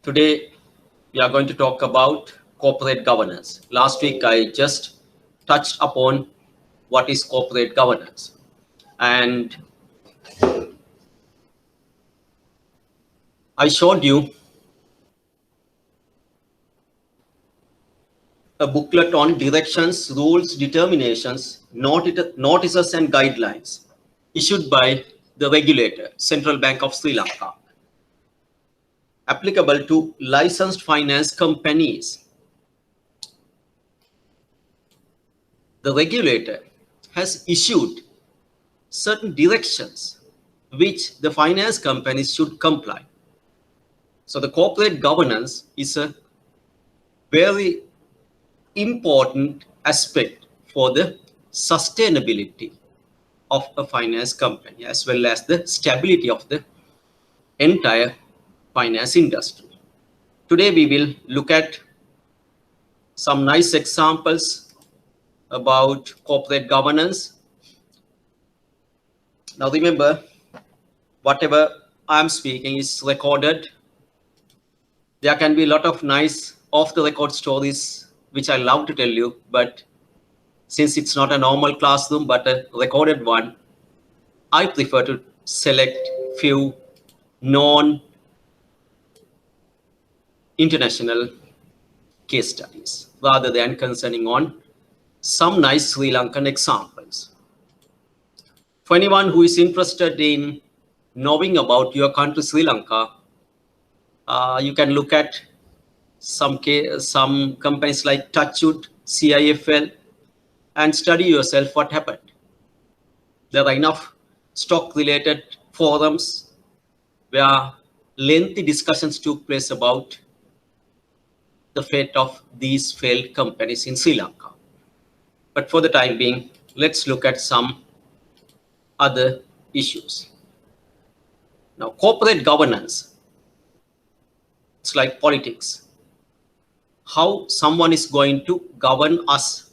Today, we are going to talk about corporate governance. Last week, I just touched upon what is corporate governance. And I showed you a booklet on directions, rules, determinations, notices, and guidelines issued by the regulator, Central Bank of Sri Lanka, applicable to licensed finance companies. The regulator has issued certain directions which the finance companies should comply. So the corporate governance is a very important aspect for the sustainability of a finance company as well as the stability of the entire finance industry. Today we will look at some nice examples about corporate governance. Now remember, whatever I'm speaking is recorded. There can be a lot of nice off-the-record stories which I love to tell you, but since it's not a normal classroom but a recorded one, I prefer to select few non-international case studies rather than concerning on some nice Sri Lankan examples. For anyone who is interested in knowing about your country, Sri Lanka, you can look at some companies like Touchwood, CIFL, and study yourself what happened. There are enough stock-related forums where lengthy discussions took place about the fate of these failed companies in Sri Lanka. But for the time being, let's look at some other issues. Now, corporate governance, it's like politics. How someone is going to govern us.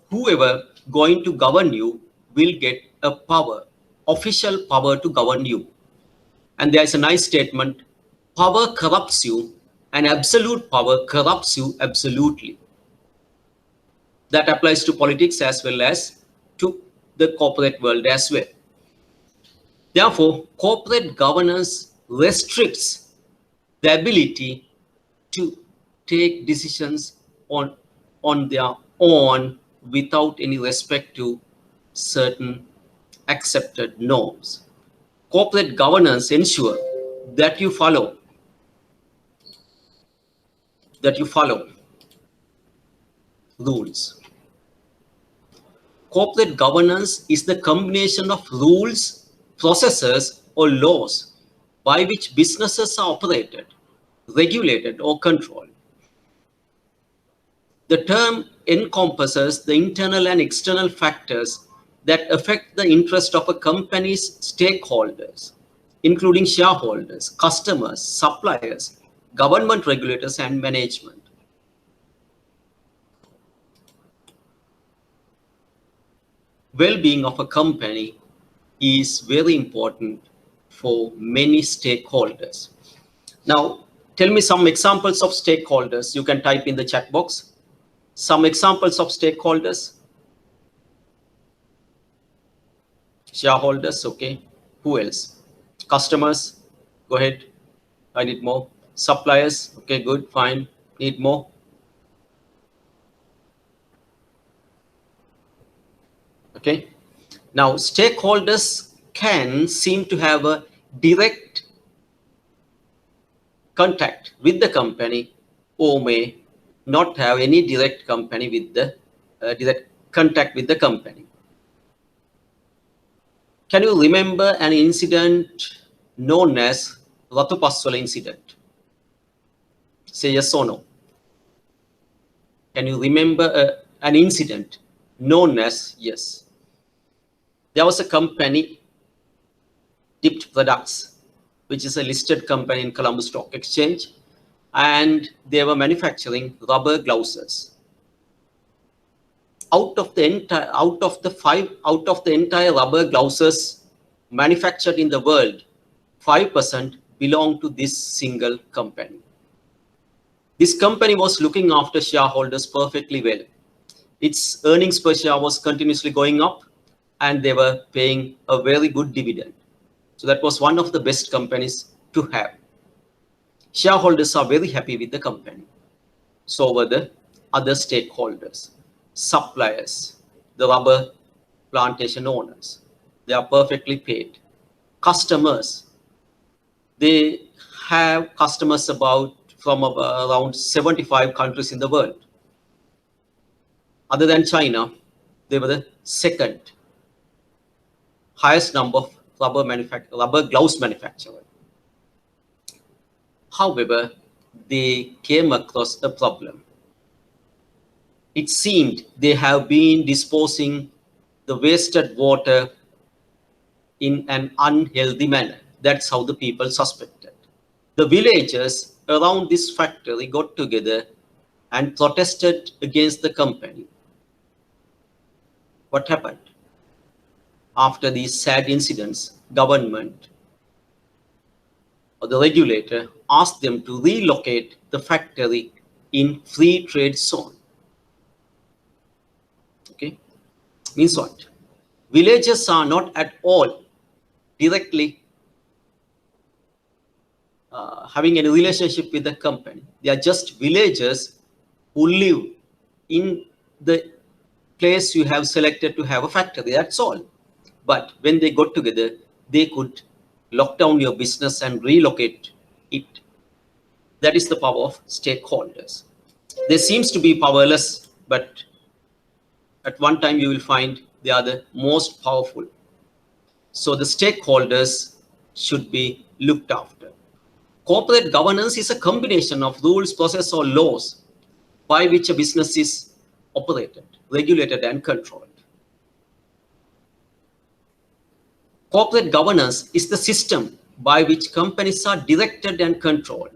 Whoever going to govern you will get a power, official power to govern you. And there is a nice statement, power corrupts you and absolute power corrupts you absolutely. That applies to politics as well as to the corporate world as well. Therefore, corporate governance restricts the ability to take decisions on their own without any respect to certain accepted norms. Corporate governance ensures that you follow rules. Corporate governance is the combination of rules, processes, or laws by which businesses are operated, regulated, or controlled. The term encompasses the internal and external factors that affect the interest of a company's stakeholders, including shareholders, customers, suppliers, government regulators, and management. Well-being of a company is very important for many stakeholders. Now, tell me some examples of stakeholders. You can type in the chat box. Some examples of stakeholders. Shareholders, okay. Who else? Customers, go ahead. I need more. Suppliers, okay, good, fine. Need more. Okay. Now, stakeholders can seem to have a direct contact with the company or may not have any direct company with the direct contact with the company. Can you remember an incident known as Ratupaswala incident? Say yes or no. Can you remember an incident known as yes? There was a company, Dipped Products, which is a listed company in Colombo Stock Exchange, and they were manufacturing rubber blouses. Out of the entire rubber blouses manufactured in the world, 5% belonged to this single company. This company was looking after shareholders perfectly well. Its earnings per share was continuously going up, and they were paying a very good dividend. So that was one of the best companies to have. Shareholders are very happy with the company. So were the other stakeholders, suppliers, the rubber plantation owners. They are perfectly paid. Customers, they have customers from around 75 countries in the world. Other than China, they were the second highest number of rubber gloves manufacturers. However, they came across a problem. It seemed they have been disposing the wasted water in an unhealthy manner. That's how the people suspected. The villagers around this factory got together and protested against the company. What happened? After these sad incidents, government or the regulator asked them to relocate the factory in free trade zone. Okay, means what? Villagers are not at all directly having any relationship with the company. They are just villagers who live in the place you have selected to have a factory. That's all. But when they got together, they could lock down your business and relocate it. That is the power of stakeholders. They seems to be powerless, but at one time you will find they are the most powerful. So the stakeholders should be looked after. Corporate governance is a combination of rules, process, or laws by which a business is operated, regulated, and controlled. Corporate governance is the system by which companies are directed and controlled.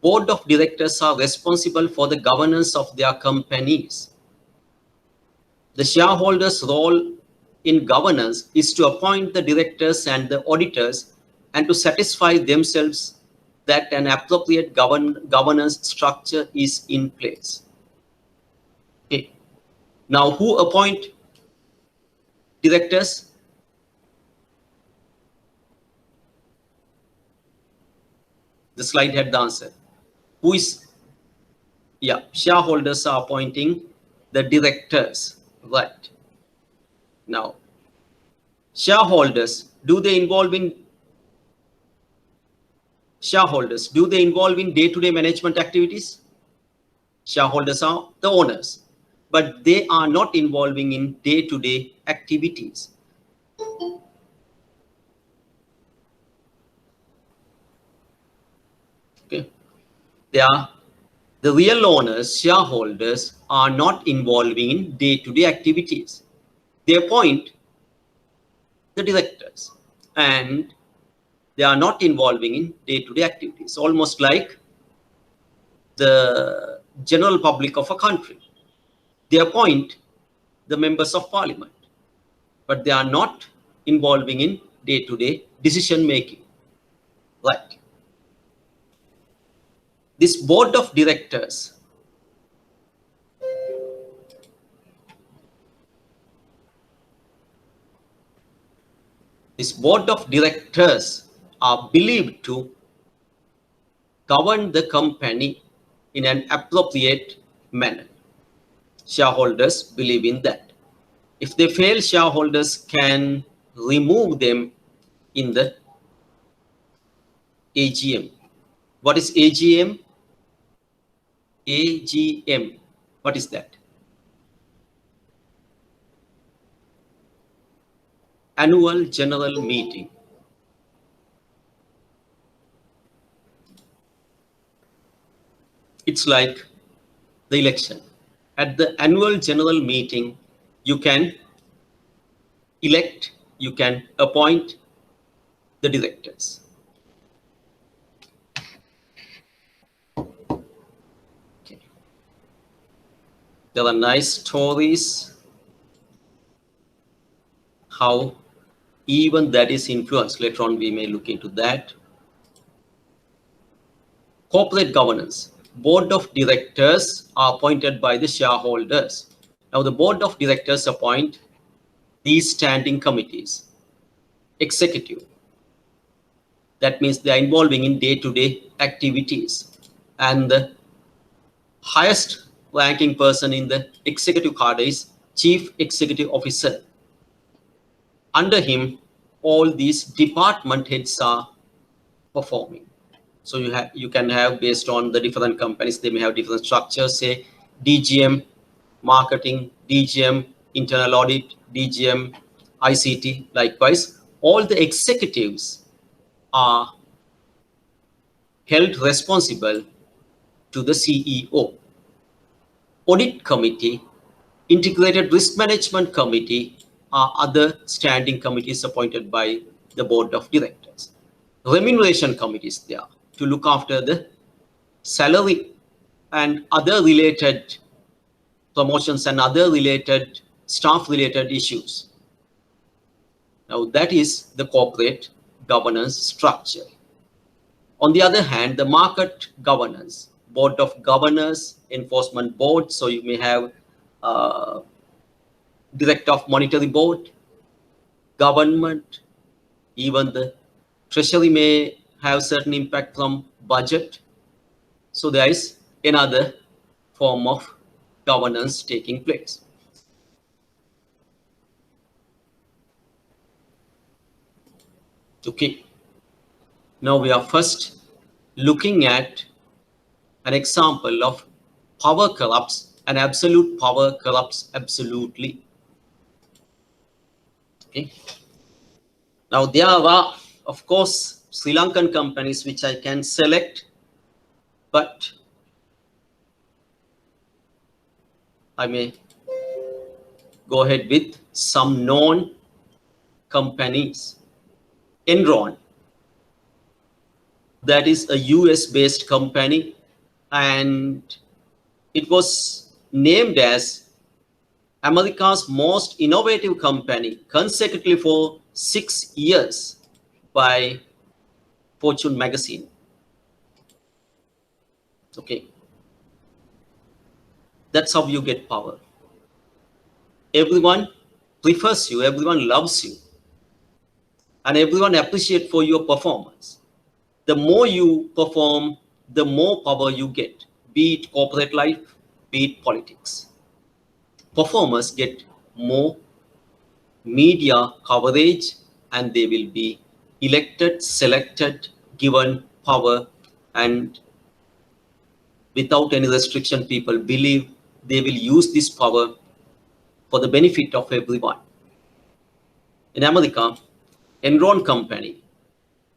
Board of directors are responsible for the governance of their companies. The shareholders' role in governance is to appoint the directors and the auditors and to satisfy themselves that an appropriate governance structure is in place. Okay. Now, who appoint directors? The slide had the answer. Who is? Yeah, shareholders are appointing the directors, right? Now, shareholders, do they involve in day-to-day management activities? Shareholders are the owners, but they are not involving in day-to-day activities. Okay, they are the real owners. Shareholders are not involving in day-to-day activities. They appoint the directors, and they are not involving in day-to-day activities, almost like the general public of a country. They appoint the members of parliament, but they are not involving in day-to-day decision making. Right. This board of directors are believed to govern the company in an appropriate manner. Shareholders believe in that. If they fail, shareholders can remove them in the AGM. What is AGM? AGM. What is that? Annual General Meeting. It's like the election. At the annual general meeting, you can elect, you can appoint the directors. Okay. There are nice stories how Even that is influenced. Later on, we may look into that. Corporate governance. Board of directors are appointed by the shareholders. Now, the board of directors appoint these standing committees. Executive. That means they are involving in day-to-day activities. And the highest ranking person in the executive cadre is Chief Executive Officer. Under him, all these department heads are performing. So you can have, based on the different companies, they may have different structures, say DGM marketing, DGM internal audit, DGM ICT. Likewise, all the executives are held responsible to the CEO. Audit committee, integrated risk management committee are other standing committees appointed by the board of directors. Remuneration committees there to look after the salary and other related promotions and other related staff related issues. Now that is the corporate governance structure. On the other hand, the market governance, board of governors, enforcement board. So you may have director of monetary board, government, even the treasury may have certain impact from budget. So there is another form of governance taking place. Okay. Now we are first looking at an example of power corrupts and absolute power corrupts absolutely. Okay. Now there are, of course, Sri Lankan companies which I can select, but I may go ahead with some known companies. Enron, that is a US based company, and it was named as America's most innovative company consecutively for 6 years by Fortune magazine. Okay. That's how you get power. Everyone prefers you, everyone loves you, and everyone appreciates for your performance. The more you perform, the more power you get, be it corporate life, be it politics. Performers get more media coverage, and they will be elected, selected, given power, and without any restriction, people believe they will use this power for the benefit of everyone. In America, Enron company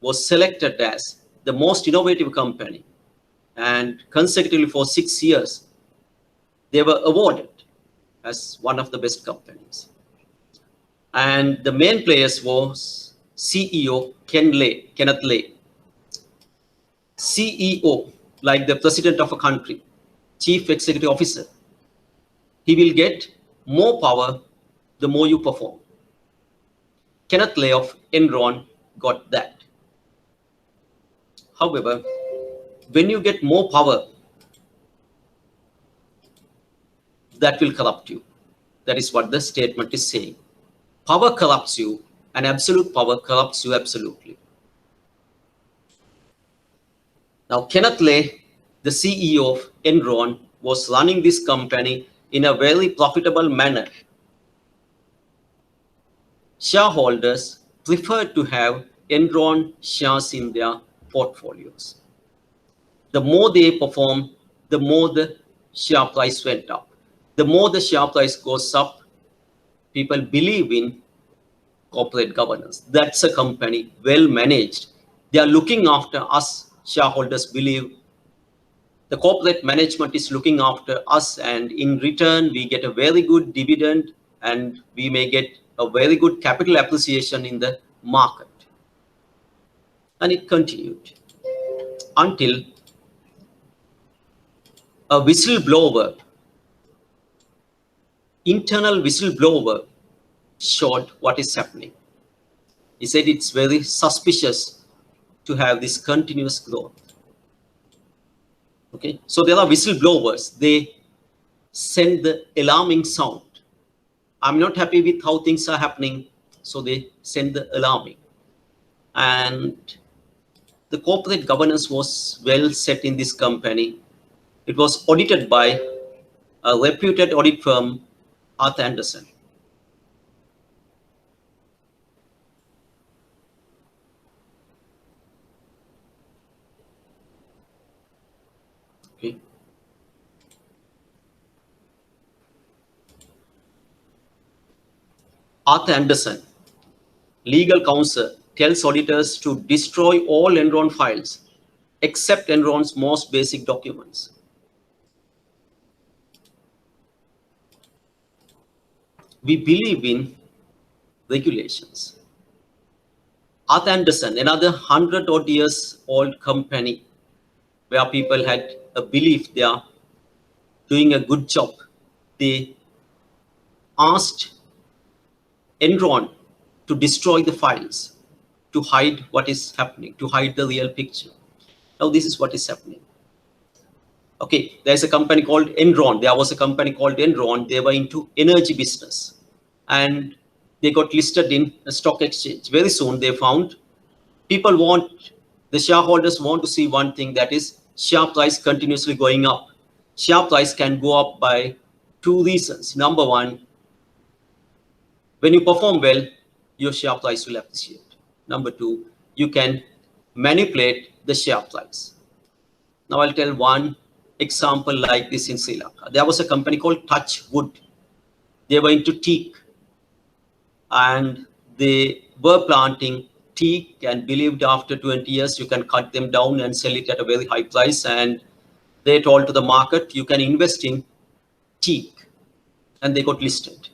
was selected as the most innovative company, and consecutively for 6 years, they were awarded as one of the best companies. And the main players was CEO Kenneth Lay. CEO, like the president of a country, chief executive officer. He will get more power the more you perform. Kenneth Lay of Enron got that. However, when you get more power, that will corrupt you. That is what the statement is saying. Power corrupts you, and absolute power corrupts you absolutely. Now, Kenneth Lay, the CEO of Enron, was running this company in a very profitable manner. Shareholders preferred to have Enron shares in their portfolios. The more they perform, the more the share price went up. The more the share price goes up, people believe in corporate governance. That's a company well managed. They are looking after us. Shareholders believe the corporate management is looking after us, and in return, we get a very good dividend, and we may get a very good capital appreciation in the market. And it continued until a whistleblower, internal whistleblower, showed what is happening. He said it's very suspicious to have this continuous growth. Okay, so there are whistleblowers. They send the alarming sound. I'm not happy with how things are happening, so they send the alarming. And the corporate governance was well set in this company. It was audited by a reputed audit firm, Arthur Andersen. Okay. Arthur Andersen, legal counsel, tells auditors to destroy all Enron files except Enron's most basic documents. We believe in regulations. Arthur Andersen, another 100-odd years old company where people had a belief they are doing a good job. They asked Enron to destroy the files, to hide what is happening, to hide the real picture. Now this is what is happening. Okay, there's a company called Enron. There was a company called Enron. They were into energy business. And they got listed in a stock exchange. Very soon they found the shareholders want to see one thing, that is share price continuously going up. Share price can go up by two reasons. Number one, when you perform well, your share price will appreciate. Number two, you can manipulate the share price. Now I'll tell one example like this in Sri Lanka. There was a company called Touch Wood. They were into teak, and they were planting teak and believed after 20 years you can cut them down and sell it at a very high price. And they told to the market, you can invest in teak, and they got listed.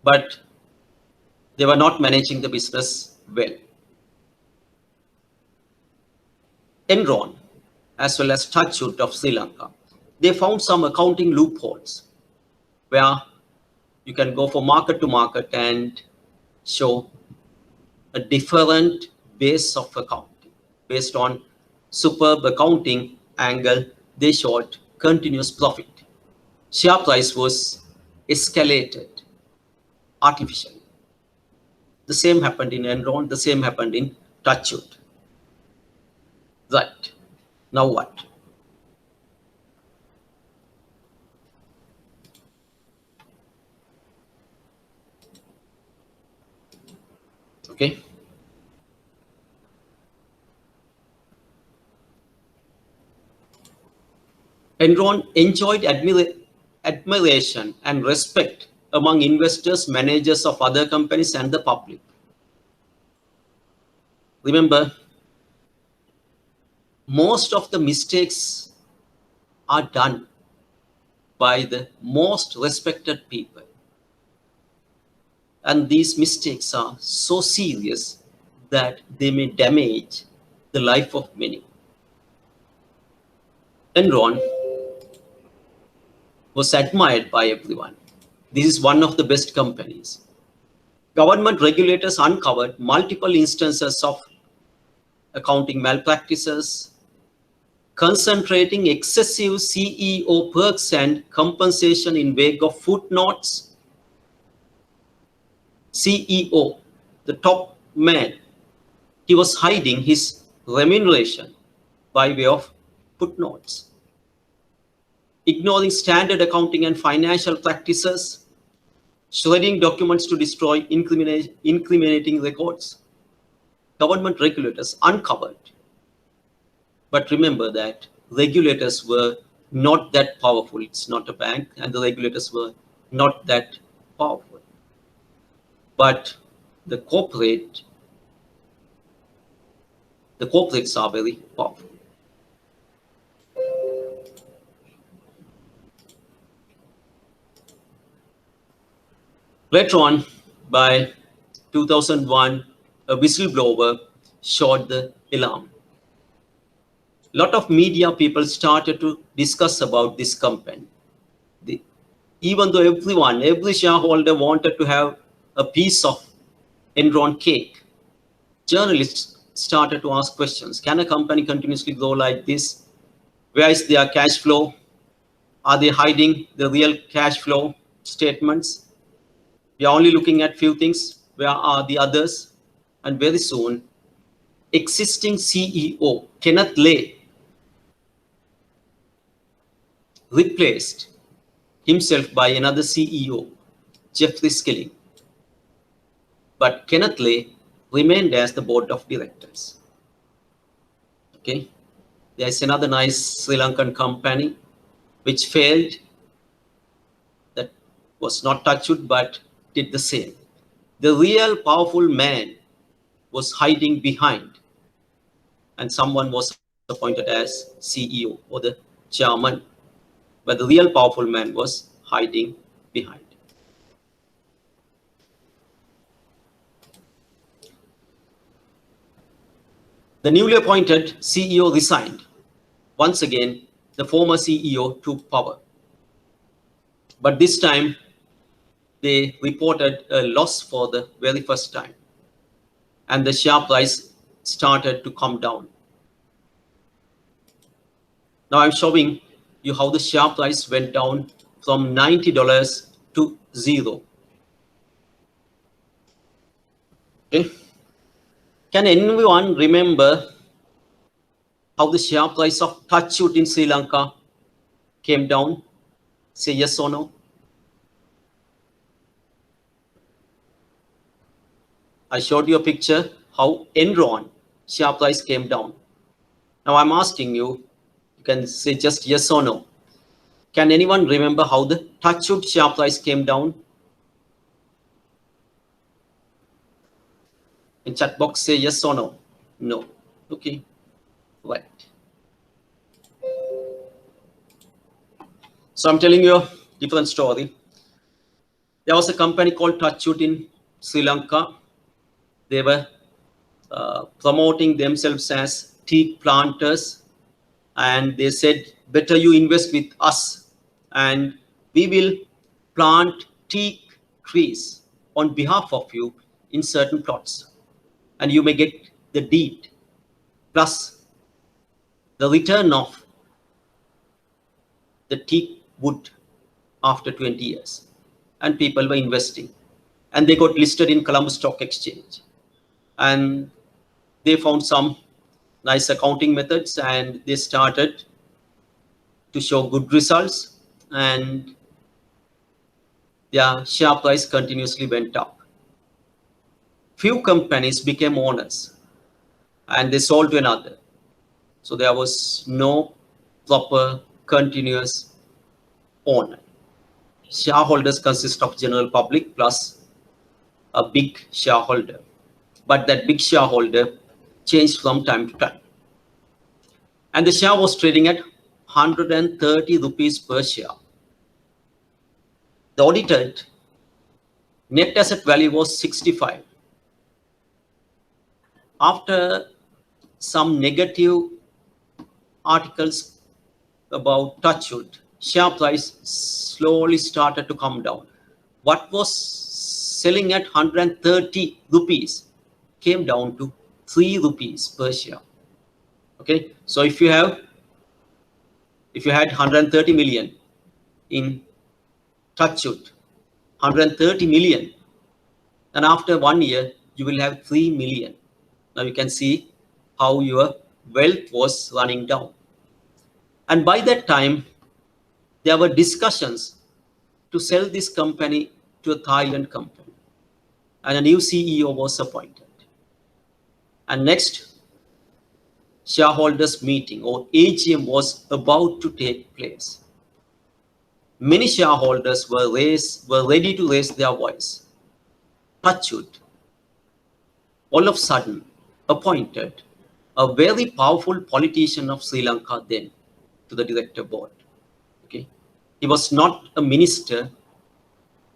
But they were not managing the business well. Enron, as well as Touchwood of Sri Lanka, they found some accounting loopholes where you can go from market to market and show a different base of accounting. Based on superb accounting angle, they showed continuous profit. Share price was escalated artificially. The same happened in Enron, the same happened in Touchwood. Right. Now what? Okay. Enron enjoyed admiration and respect among investors, managers of other companies, and the public. Remember, most of the mistakes are done by the most respected people. And these mistakes are so serious that they may damage the life of many. Enron was admired by everyone. This is one of the best companies. Government regulators uncovered multiple instances of accounting malpractices, concentrating excessive CEO perks and compensation in wake of footnotes. CEO, the top man, he was hiding his remuneration by way of footnotes, ignoring standard accounting and financial practices, shredding documents to destroy incriminating records. Government regulators uncovered. But remember that regulators were not that powerful. It's not a bank, and the regulators were not that powerful. But the corporates are very powerful. Later on, by 2001, a whistleblower shot the alarm. A lot of media people started to discuss about this company. Even though every shareholder wanted to have a piece of Enron cake, Journalists started to ask questions. Can a company continuously grow like this? Where is their cash flow? Are they hiding the real cash flow statements? We are only looking at few things. Where are the others? And very soon, existing CEO Kenneth Lay replaced himself by another CEO, Jeffrey Skilling. But Kenneth Lay remained as the board of directors. Okay, there is another nice Sri Lankan company which failed, that was not touched but did the same. The real powerful man was hiding behind, and someone was appointed as CEO or the chairman, but the real powerful man was hiding behind. The newly appointed CEO resigned. Once again, the former CEO took power. But this time, they reported a loss for the very first time. And the share price started to come down. Now I'm showing you how the share price went down from $90 to 0. Okay. Can anyone remember how the share price of Touchwood in Sri Lanka came down? Say yes or no. I showed you a picture how Enron share price came down. Now I'm asking you, you can say just yes or no. Can anyone remember how the Touchwood share price came down? In chat box, say yes or no. No. Okay. Right. So I'm telling you a different story. There was a company called Touchwood in Sri Lanka. They were promoting themselves as tea planters, and they said, better you invest with us and we will plant tea trees on behalf of you in certain plots, and you may get the deed plus the return of the teak wood after 20 years. And people were investing, and they got listed in Colombo Stock Exchange, and they found some nice accounting methods, and they started to show good results, and their share price continuously went up. Few companies became owners and they sold to another. So there was no proper continuous owner. Shareholders consist of general public plus a big shareholder. But that big shareholder changed from time to time. And the share was trading at 130 rupees per share. The audited net asset value was 65. After some negative articles about Touchwood, share price slowly started to come down. What was selling at 130 rupees came down to 3 rupees per share. Okay, so if you had 130 million in Touchwood, 130 million, and after 1 year you will have 3 million. Now you can see how your wealth was running down. And by that time, there were discussions to sell this company to a Thailand company, and a new CEO was appointed. And next shareholders meeting or AGM was about to take place. Many shareholders were ready to raise their voice. Touchwood all of a sudden appointed a very powerful politician of Sri Lanka then to the director board. Okay, he was not a minister,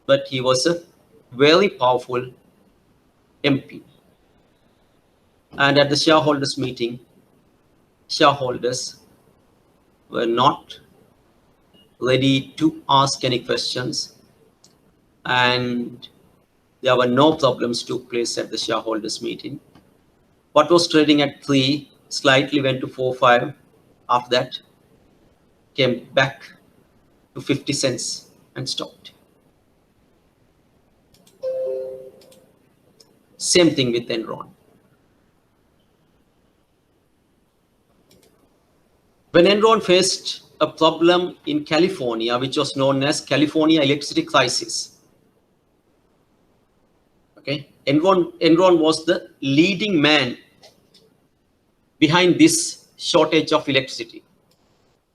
but he was a very powerful MP. And at the shareholders meeting, shareholders were not ready to ask any questions, and there were no problems took place at the shareholders meeting. What was trading at 3 slightly went to 4, 5. After that, came back to 50 cents and stopped. Same thing with Enron. When Enron faced a problem in California, which was known as California electricity crisis, okay, Enron was the leading man behind this shortage of electricity.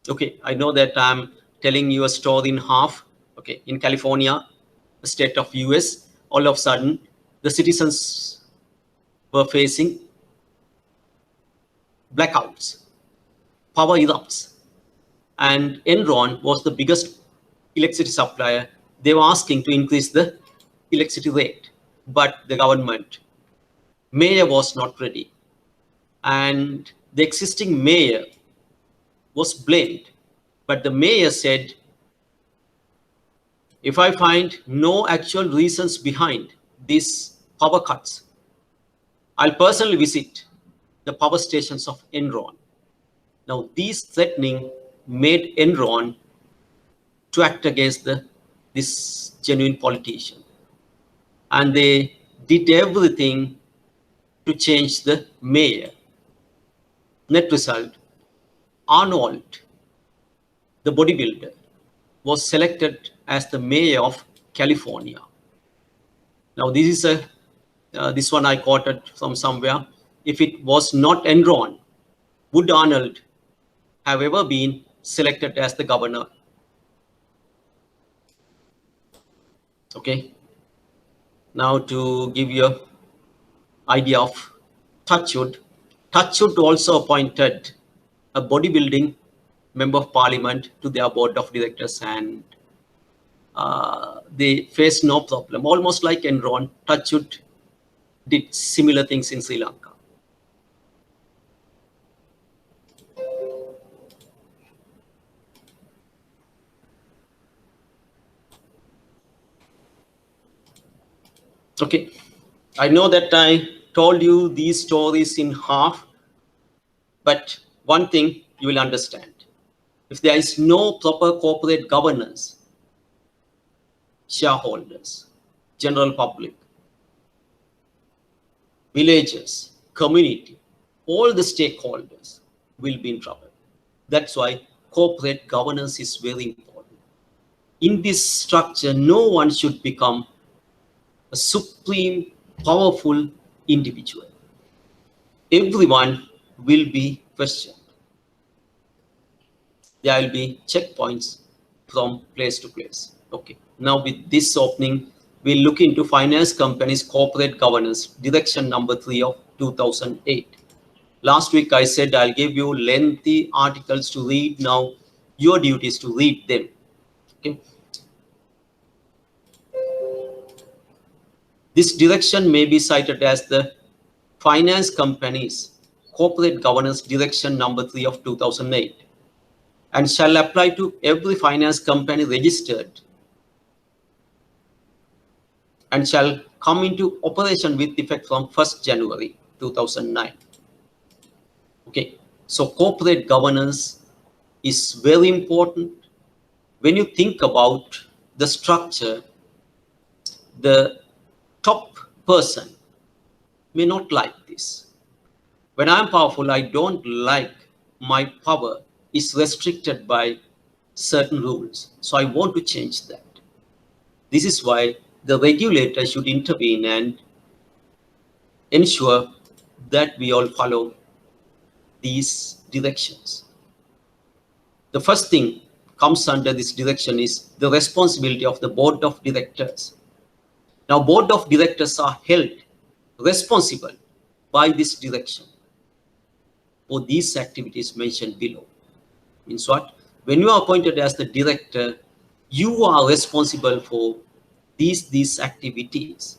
Okay, I know that I'm telling you a story in half. Okay, in California, the state of US, all of a sudden, the citizens were facing blackouts, power erupts, and Enron was the biggest electricity supplier. They were asking to increase the electricity rate, but the government mayor was not ready, and the existing mayor was blamed. But the mayor said, if I find no actual reasons behind these power cuts, I'll personally visit the power stations of Enron. Now, these threatening made Enron to act against this genuine politician. And they did everything to change the mayor. Net result, Arnold, the bodybuilder, was selected as the mayor of California. Now, this one I quoted from somewhere. If it was not Enron, would Arnold have ever been selected as the governor? Okay. Now, to give you an idea of Touchwood, Touchwood also appointed a bodybuilding member of parliament to their board of directors, and they faced no problem. Almost like Enron, Touchwood did similar things in Sri Lanka. Okay, I know that I told you these stories in half, but one thing you will understand. If there is no proper corporate governance, shareholders, general public, villagers, community, all the stakeholders will be in trouble. That's why corporate governance is very important. In this structure, no one should become a supreme, powerful individual. Everyone will be questioned. There will be checkpoints from place to place. Okay. Now with this opening, we'll look into finance companies corporate governance, direction number 3 of 2008. Last week I said I'll give you lengthy articles to read. Now your duty is to read them. Okay. This direction may be cited as the finance companies corporate governance direction number 3 of 2008 and shall apply to every finance company registered and shall come into operation with effect from 1st January 2009. Okay, so corporate governance is very important. When you think about the structure, the top person may not like this. When I'm powerful, I don't like my power is restricted by certain rules. So I want to change that. This is why the regulator should intervene and ensure that we all follow these directions. The first thing comes under this direction is the responsibility of the board of directors. Now, board of directors are held responsible by this direction for these activities mentioned below. Means what? When you are appointed as the director, you are responsible for these activities.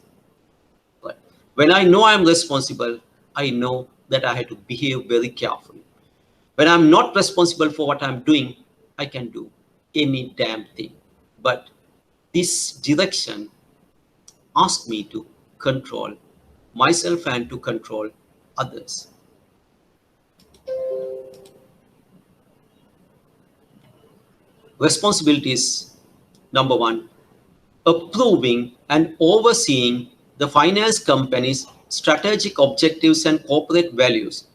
But when I know I'm responsible, I know that I have to behave very carefully. When I'm not responsible for what I'm doing, I can do any damn thing. But this direction asks me to control myself and to control others. Responsibilities: number one, approving and overseeing the finance company's strategic objectives and corporate values,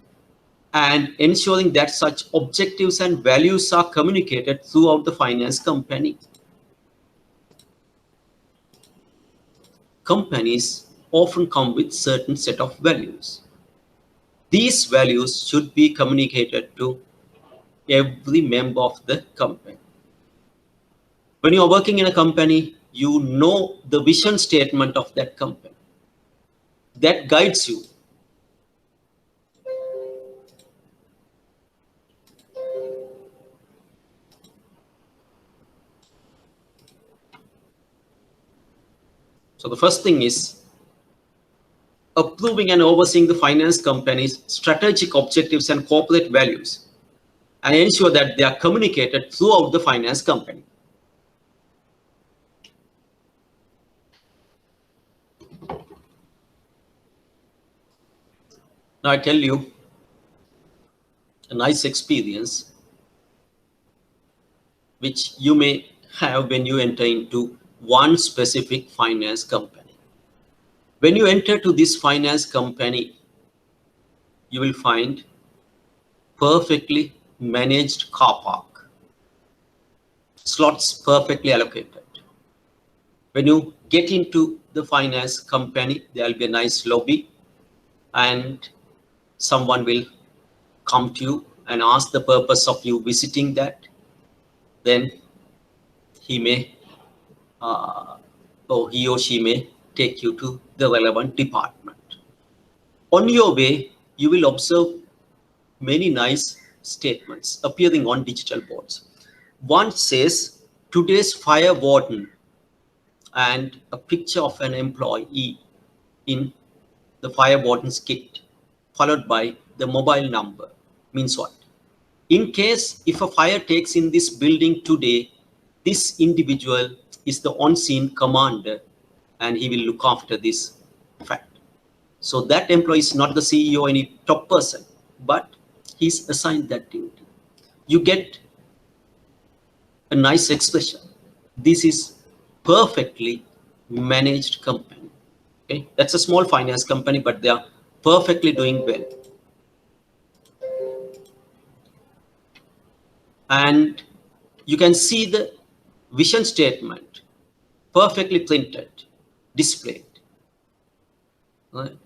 and ensuring that such objectives and values are communicated throughout the finance company. Companies often come with certain set of values. These values should be communicated to every member of the company. When you are working in a company, you know the vision statement of that company. That guides you. So the first thing is approving and overseeing the finance company's strategic objectives and corporate values, and ensure that they are communicated throughout the finance company. Now I tell you a nice experience which you may have when you enter into one specific finance company. When you enter to this finance company, you will find perfectly managed car park, slots perfectly allocated. When you get into the finance company, there will be a nice lobby, and someone will come to you and ask the purpose of you visiting that. Then he may or he or she may take you to the relevant department. On your way, you will observe many nice statements appearing on digital boards. One says, "Today's fire warden," and a picture of an employee in the fire warden's kit, followed by the mobile number. Means what? In case if a fire takes in this building today, this individual is the on-scene commander, and he will look after this fact. So that employee is not the CEO or any top person, but he's assigned that duty. You get a nice expression. This is perfectly managed company. Okay, that's a small finance company, but they are perfectly doing well. And you can see the vision statement perfectly printed, displayed. Right?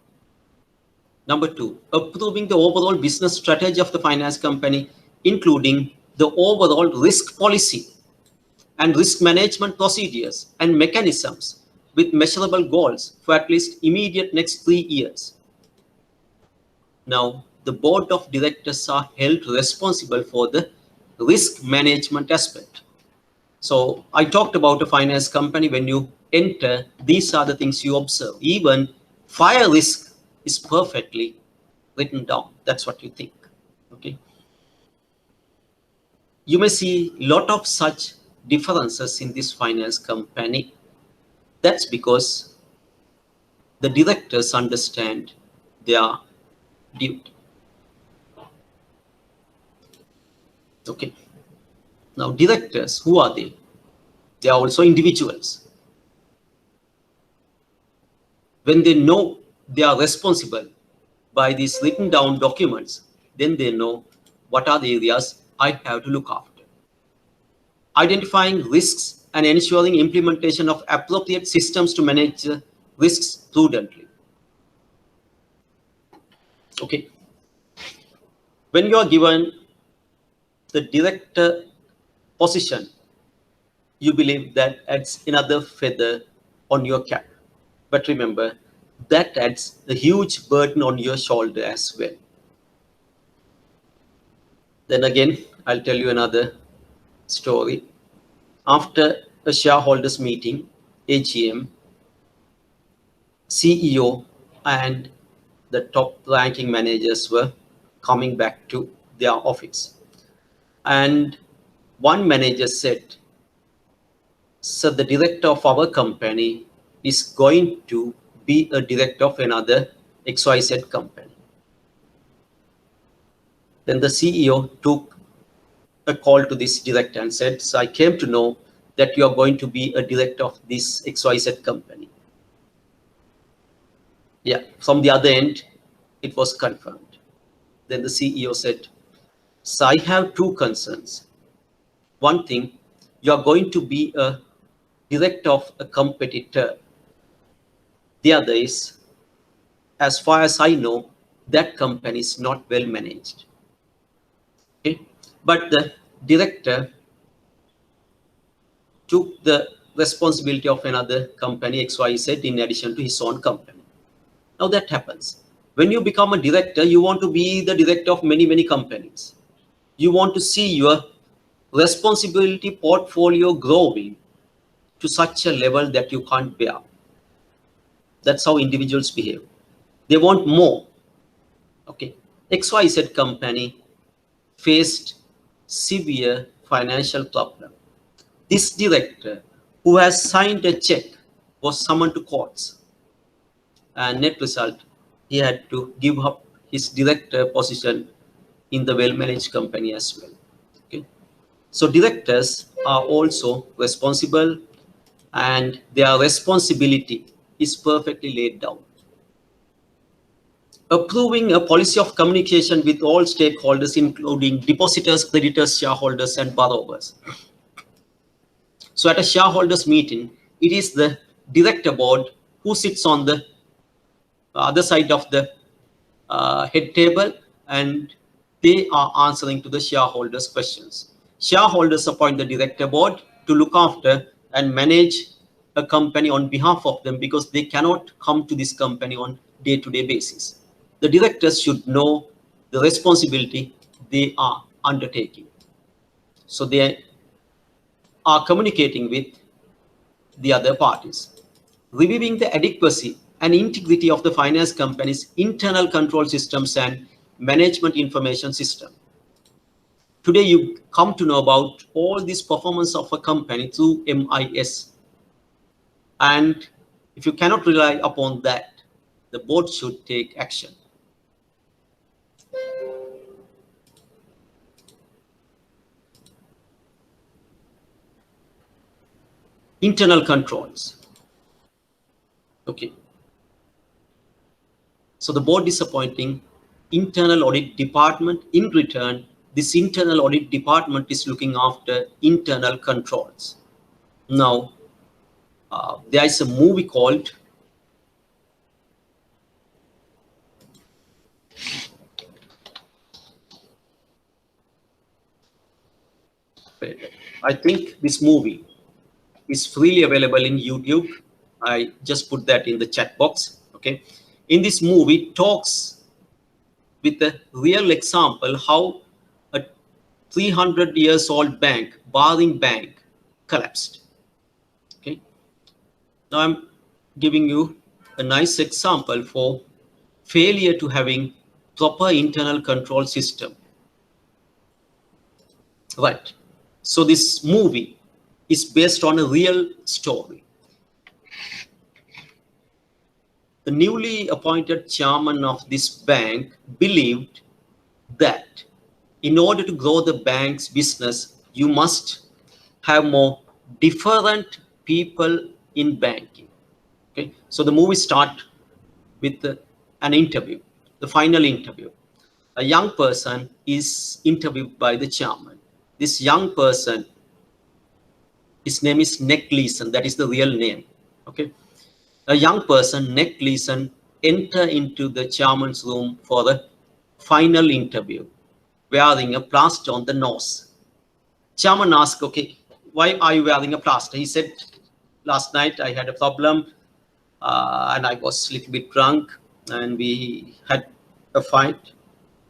Number two, approving the overall business strategy of the finance company, including the overall risk policy and risk management procedures and mechanisms with measurable goals for at least immediate next 3 years. Now, the board of directors are held responsible for the risk management aspect. So I talked about a finance company. When you enter, these are the things you observe. Even fire risk is perfectly written down. That's what you think. Okay. You may see a lot of such differences in this finance company. That's because the directors understand their duty. Okay. Now, directors, who are they? They are also individuals. When they know they are responsible by these written down documents, then they know what are the areas I have to look after. Identifying risks and ensuring implementation of appropriate systems to manage risks prudently. Okay. When you are given the director position, you believe that adds another feather on your cap. But remember, that adds a huge burden on your shoulder as well. Then again, I'll tell you another story. After a shareholders meeting, AGM, CEO and the top ranking managers were coming back to their office. And one manager said, "So the director of our company is going to be a director of another XYZ company." Then the CEO took a call to this director and said, so I came to know that you are going to be a director of this XYZ company. Yeah, from the other end, it was confirmed. Then the CEO said, so I have two concerns. One thing, you are going to be a director of a competitor. The other is, as far as I know, that company is not well managed. Okay? But the director took the responsibility of another company, XYZ, in addition to his own company. Now that happens. When you become a director, you want to be the director of many, many companies. You want to see your responsibility portfolio growing to such a level that you can't bear. That's how individuals behave. They want more. Okay. XYZ company faced severe financial problem. This director who has signed a check was summoned to courts. And net result, he had to give up his director position in the well-managed company as well. Okay. So directors are also responsible, and their responsibility is perfectly laid down. Approving a policy of communication with all stakeholders, including depositors, creditors, shareholders, and borrowers. So at a shareholders meeting, it is the director board who sits on the other side of the head table, and they are answering to the shareholders' questions. Shareholders appoint the director board to look after and manage a company on behalf of them, because they cannot come to this company on day-to-day basis. The directors should know the responsibility they are undertaking. So they are communicating with the other parties. Reviewing the adequacy and integrity of the finance company's internal control systems and management information system. Today, you come to know about all this performance of a company through MIS. And if you cannot rely upon that, the board should take action. Internal controls. Okay. So the board is appointing internal audit department. In return, this internal audit department is looking after internal controls. Now, there is a movie called I think this movie is freely available in YouTube. I just put that in the chat box. Okay. In this movie, talks with a real example how a 300 years old bank, barring bank, collapsed. Okay. Now I'm giving you a nice example for failure to having proper internal control system. Right. So this movie is based on a real story. The newly appointed chairman of this bank believed that in order to grow the bank's business, you must have more different people in banking. Okay, so the movie starts with an interview, the final interview. A young person is interviewed by the chairman. This young person, his name is Nick Leeson. That is the real name. Okay, a young person, Nick Leeson, enter into the chairman's room for the final interview, wearing a plaster on the nose. Chairman asked, okay, why are you wearing a plaster? He said, last night I had a problem and I was a little bit drunk and we had a fight.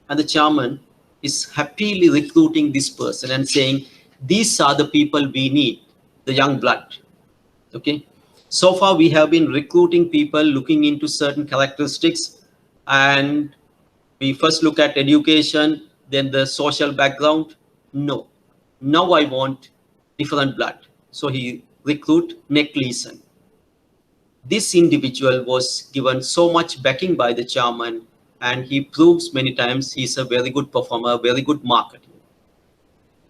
And the chairman is happily recruiting this person and saying, these are the people we need, the young blood. Okay. So far, we have been recruiting people looking into certain characteristics, and we first look at education, then the social background. No, now I want different blood. So he recruit Nick Leeson. This individual was given so much backing by the chairman and he proves many times he's a very good performer, very good marketer.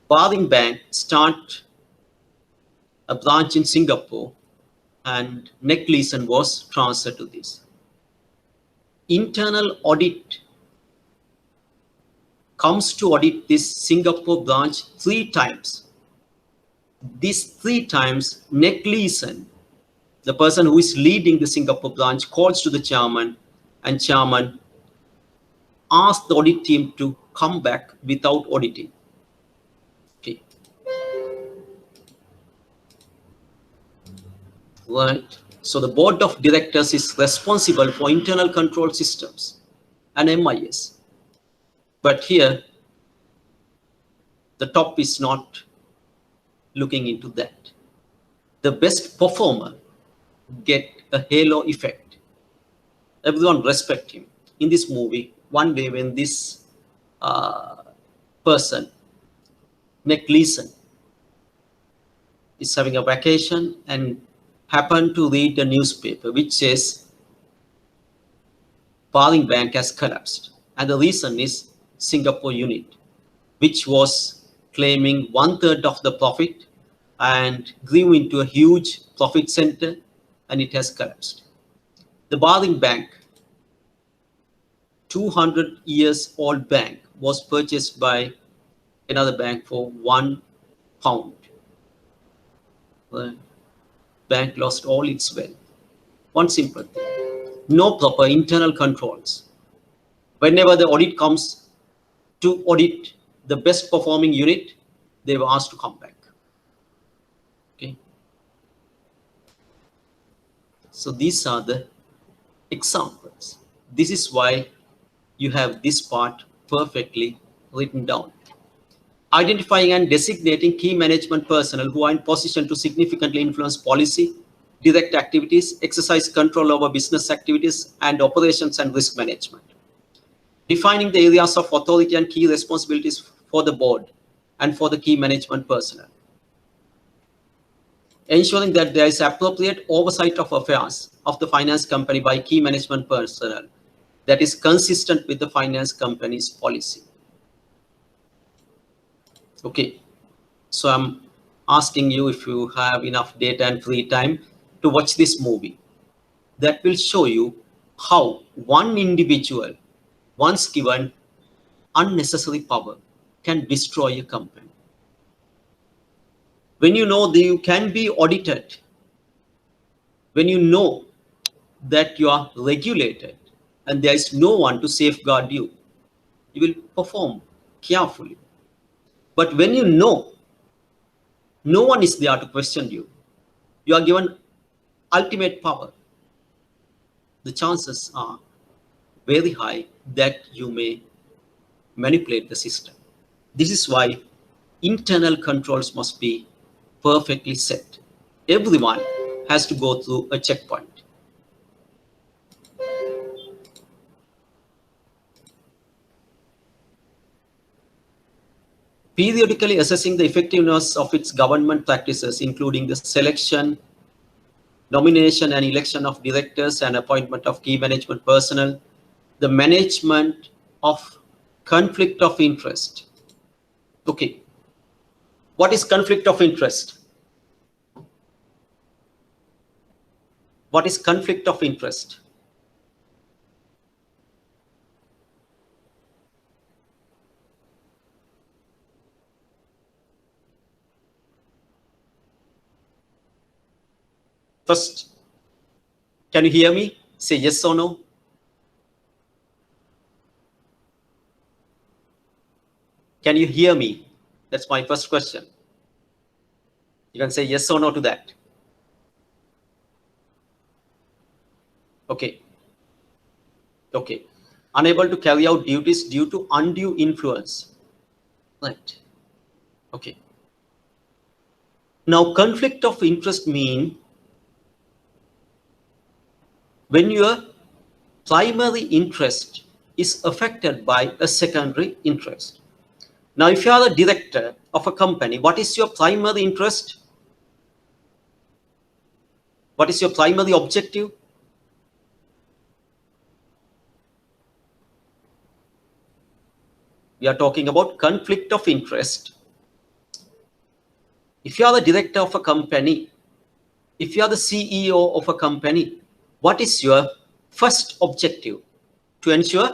Barring Bank start a branch in Singapore, and Nick Leeson was transferred to this. Internal audit comes to audit this Singapore branch 3 times. These 3 times, Nick Leeson, the person who is leading the Singapore branch, calls to the chairman, and chairman asks the audit team to come back without auditing. Okay. Right. So the board of directors is responsible for internal control systems and MIS. But here, the top is not looking into that. The best performer get a halo effect. Everyone respect him. In this movie, one day when this person, Nick Leeson, is having a vacation and happened to read a newspaper which says Barring Bank has collapsed. And the reason is Singapore unit, which was claiming 1/3 of the profit and grew into a huge profit center, and it has collapsed. The Barring Bank, 200 years old bank, was purchased by another bank for £1. The bank lost all its wealth. One simple thing. No proper internal controls. Whenever the audit comes to audit the best performing unit, they were asked to come back. Okay. So these are the examples. This is why you have this part perfectly written down. Identifying and designating key management personnel who are in position to significantly influence policy, direct activities, exercise control over business activities, and operations and risk management. Defining the areas of authority and key responsibilities for the board and for the key management personnel. Ensuring that there is appropriate oversight of affairs of the finance company by key management personnel that is consistent with the finance company's policy. Okay, so I'm asking you if you have enough data and free time to watch this movie. That will show you how one individual, once given unnecessary power, can destroy a company. When you know that you can be audited, when you know that you are regulated and there is no one to safeguard you, you will perform carefully. But when you know no one is there to question you, you are given ultimate power, the chances are very high that you may manipulate the system. This is why internal controls must be perfectly set. Everyone has to go through a checkpoint. Periodically assessing the effectiveness of its government practices, including the selection, nomination and election of directors and appointment of key management personnel, the management of conflict of interest. Okay, what is conflict of interest? What is conflict of interest? First, can you hear me? Say yes or no. Can you hear me? That's my first question. You can say yes or no to that. Okay. Okay. Unable to carry out duties due to undue influence. Right. Okay. Now, conflict of interest mean when your primary interest is affected by a secondary interest. Now, if you are the director of a company, what is your primary interest? What is your primary objective? We are talking about conflict of interest. If you are the director of a company, if you are the CEO of a company, what is your first objective? To ensure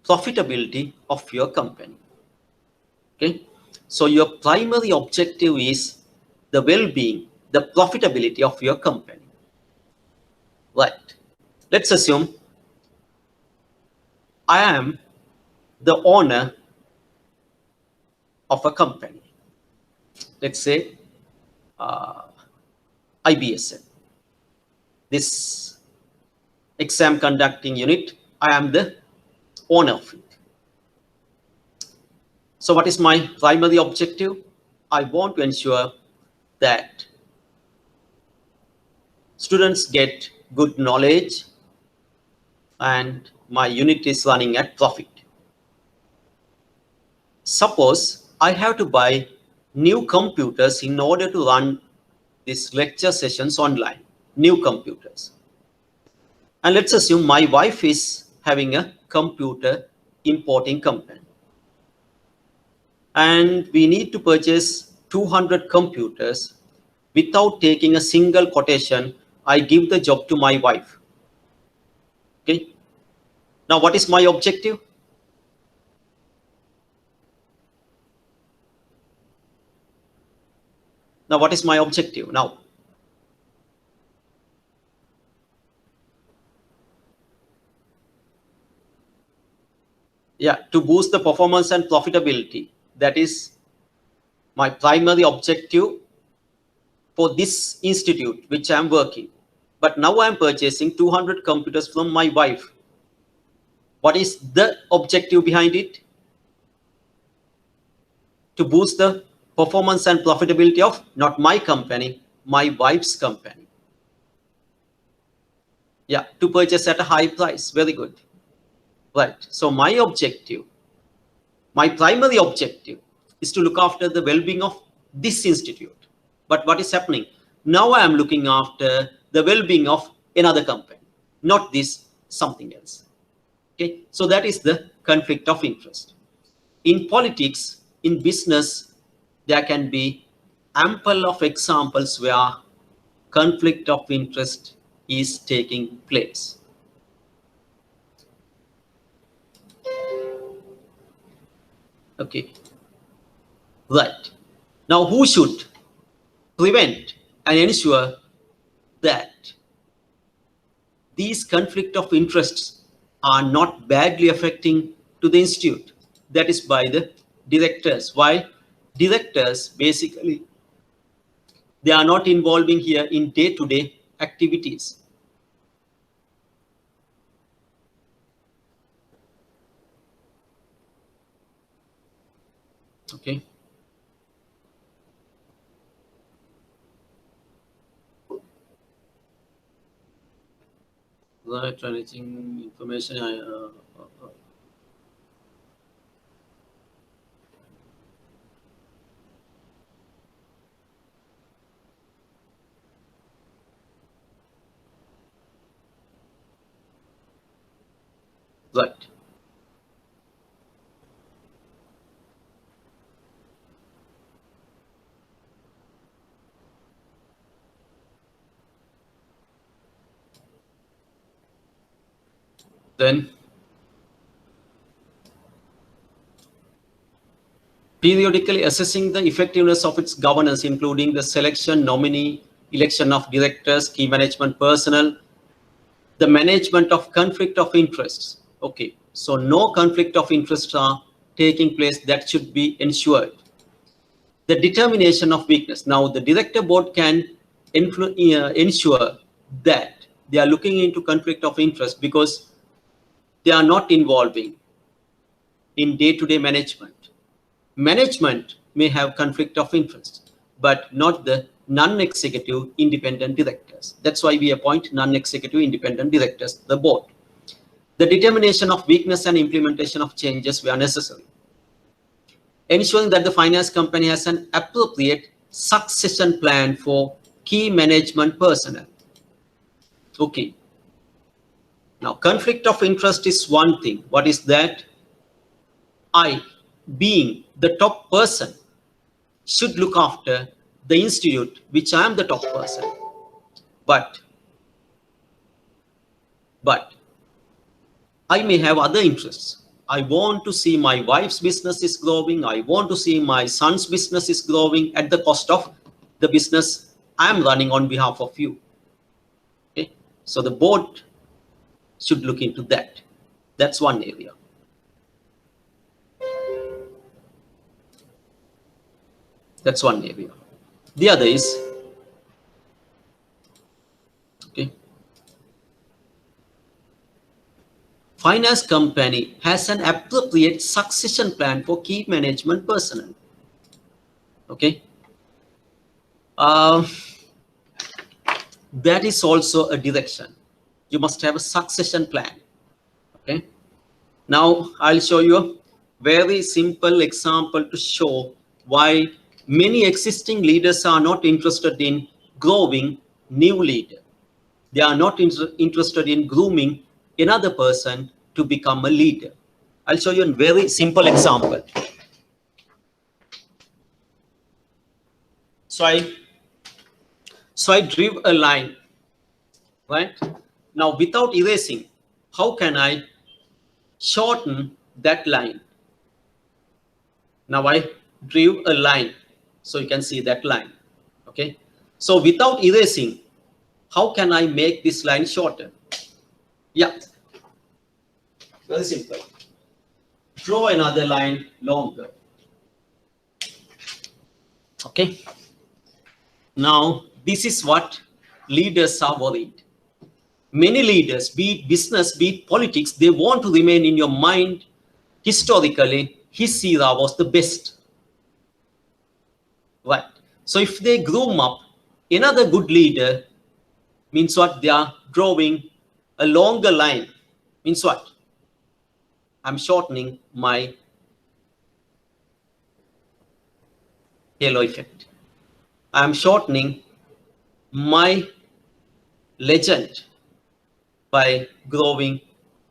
profitability of your company. Okay, so your primary objective is the well-being, the profitability of your company. Right. Let's assume I am the owner of a company. Let's say IBSN. This exam conducting unit, I am the owner of it. So what is my primary objective? I want to ensure that students get good knowledge and my unit is running at profit. Suppose I have to buy new computers in order to run these lecture sessions online, new computers. And let's assume my wife is having a computer importing company. And we need to purchase 200 computers without taking a single quotation. I give the job to my wife. Okay. Now, what is my objective? Now, what is my objective now? Yeah, to boost the performance and profitability. That is my primary objective for this institute which I am working. But now I am purchasing 200 computers from my wife. What is the objective behind it? To boost the performance and profitability of not my company, my wife's company. Yeah, to purchase at a high price. Very good. Right. So my objective, my primary objective is to look after the well-being of this institute. But what is happening? Now I am looking after the well-being of another company, not this, something else. Okay. So that is the conflict of interest. In politics, in business, there can be ample of examples where conflict of interest is taking place. Okay. Right. Now, who should prevent and ensure that these conflict of interests are not badly affecting to the institute? That is by the directors. Why? Directors basically, they are not involving here in day-to-day activities. Okay. Right, anything information. Right. Then periodically assessing the effectiveness of its governance, including the selection, nominee, election of directors, key management personnel, the management of conflict of interests. Okay, so no conflict of interests are taking place. That should be ensured. The determination of weakness. Now, the director board can ensure that they are looking into conflict of interest because they are not involving in day-to-day management. Management may have conflict of interest, but not the non-executive independent directors. That's why we appoint non-executive independent directors, the board. The determination of weakness and implementation of changes where necessary. Ensuring that the finance company has an appropriate succession plan for key management personnel. Okay. Now, conflict of interest is one thing. What is that? I, being the top person, should look after the institute which I am the top person. But I may have other interests. I want to see my wife's business is growing. I want to see my son's business is growing at the cost of the business I am running on behalf of you. Okay? So the board should look into that. That's one area. That's one area. The other is, okay, finance company has an appropriate succession plan for key management personnel. Okay. That is also a direction. You must have a succession plan. Okay. Now I'll show you a very simple example to show why many existing leaders are not interested in growing new leader. They are not interested in grooming another person to become a leader. I'll show you a very simple example. So I drew a line, right? Now, without erasing, how can I shorten that line? Now I drew a line, so you can see that line. Okay. So without erasing, how can I make this line shorter? Yeah. Very simple. Draw another line longer. Okay. Now, this is what leaders are worried. Many leaders, be it business, be it politics, they want to remain in your mind. Historically, his era was the best. Right. So if they groom up another good leader, means what? They are drawing a longer line. Means what? I'm shortening my halo effect. I'm shortening my legend by growing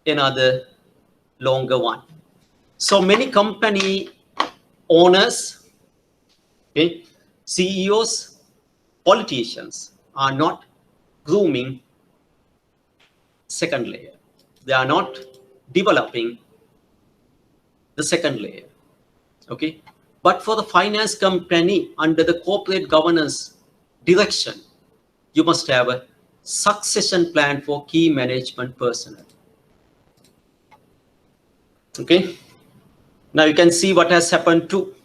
another longer one. So many company owners, okay, CEOs, politicians are not grooming second layer. They are not developing the second layer. Okay. But for the finance company under the corporate governance direction, you must have a succession plan for key management personnel. Okay. Now you can see what has happened to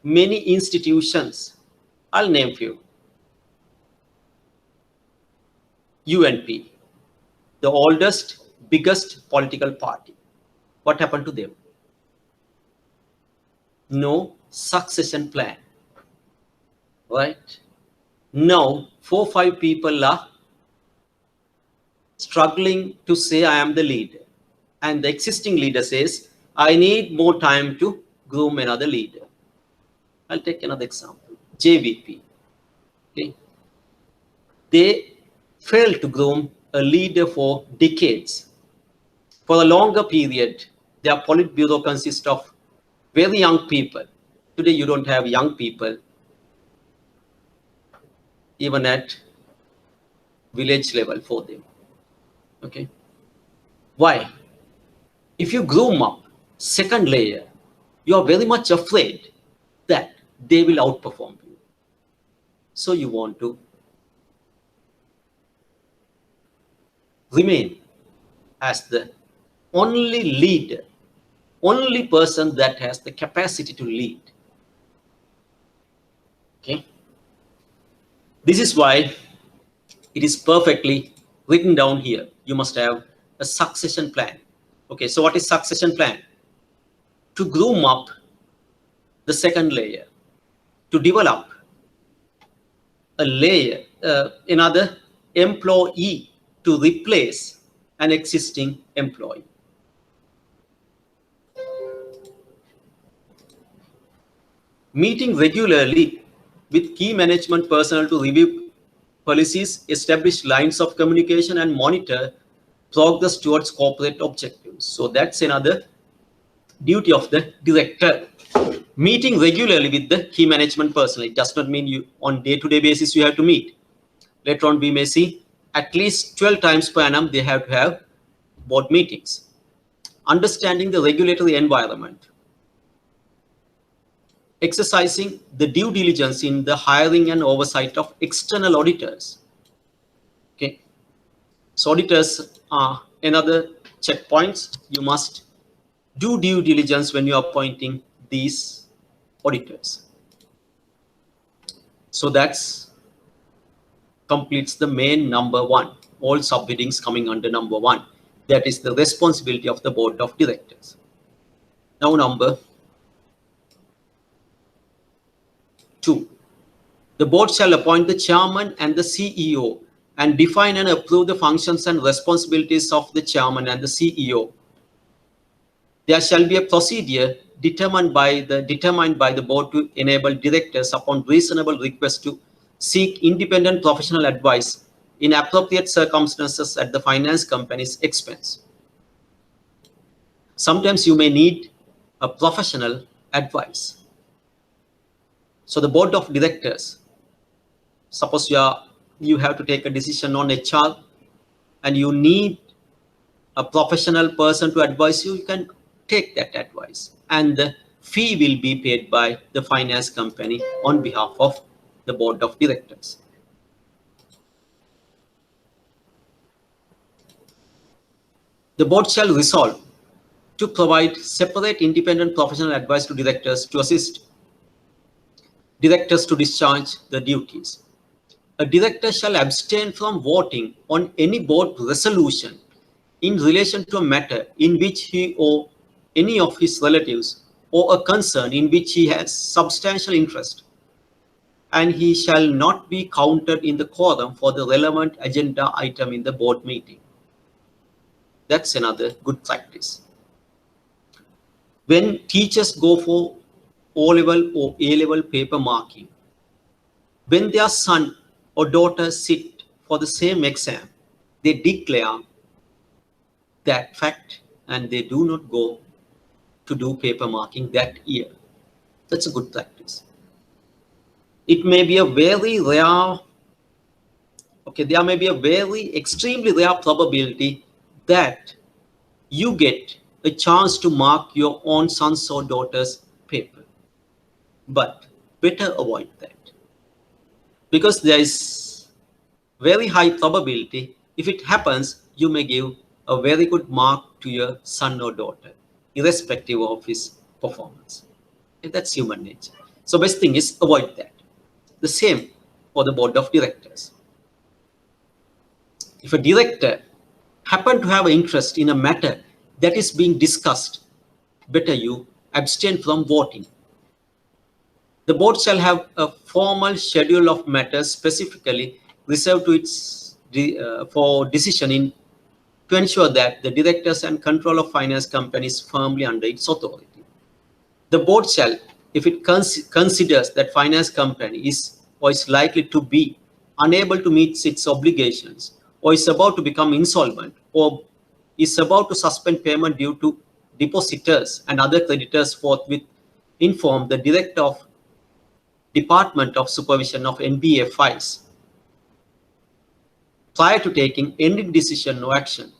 many institutions. I'll name few. UNP, the oldest, biggest political party. What happened to them? No succession plan. Right? Now, 4 or 5 people are struggling to say I am the leader. And the existing leader says, I need more time to groom another leader. I'll take another example. JVP. Okay. They failed to groom a leader for decades. For a longer period, their Politburo consists of very young people. Today, you don't have young people, even at village level for them. Okay. Why? If you groom up second layer, you are very much afraid that they will outperform you. So you want to remain as the only leader, only person that has the capacity to lead. Okay. This is why it is perfectly written down here. You must have a succession plan. Okay, so what is succession plan? To groom up the second layer, to develop a layer, another employee to replace an existing employee. Meeting regularly with key management personnel to review policies, establish lines of communication, and monitor progress towards corporate objectives. So that's another duty of the director. Meeting regularly with the key management personnel. It does not mean you on day-to-day basis you have to meet. Later on we may see at least 12 times per annum they have to have board meetings. Understanding the regulatory environment. Exercising the due diligence in the hiring and oversight of external auditors. Okay. So auditors are another checkpoints. You must do due diligence when you are appointing these auditors. So that's completes the main number one. All subheadings coming under number one. That is the responsibility of the board of directors. Now number 2. The board shall appoint the chairman and the CEO and define and approve the functions and responsibilities of the chairman and the CEO. There shall be a procedure determined by the board to enable directors upon reasonable request to seek independent professional advice in appropriate circumstances at the finance company's expense. Sometimes you may need a professional advice. So the board of directors, suppose you have to take a decision on HR and you need a professional person to advise you, you can take that advice and the fee will be paid by the finance company on behalf of the board of directors. The board shall resolve to provide separate independent professional advice to directors to assist directors to discharge the duties. A director shall abstain from voting on any board resolution in relation to a matter in which he or any of his relatives or a concern in which he has substantial interest, and he shall not be counted in the quorum for the relevant agenda item in the board meeting. That's another good practice. When teachers go for O-level or A-level paper marking, when their son or daughter sit for the same exam, they declare that fact and they do not go to do paper marking that year. That's a good practice. It may be a very rare, there may be a very extremely rare probability that you get a chance to mark your own son's or daughter's paper. But better avoid that, because there is very high probability if it happens, you may give a very good mark to your son or daughter, irrespective of his performance. That's human nature. So best thing is avoid that. The same for the board of directors. If a director happen to have an interest in a matter that is being discussed, better you abstain from voting. The board shall have a formal schedule of matters specifically reserved to its for decision to ensure that the directors and control of finance companies firmly under its authority. The board shall, if it considers that finance company is or is likely to be unable to meet its obligations, or is about to become insolvent, or is about to suspend payment due to depositors and other creditors, forthwith inform the director of Department of Supervision of NBA files prior to taking any decision or action.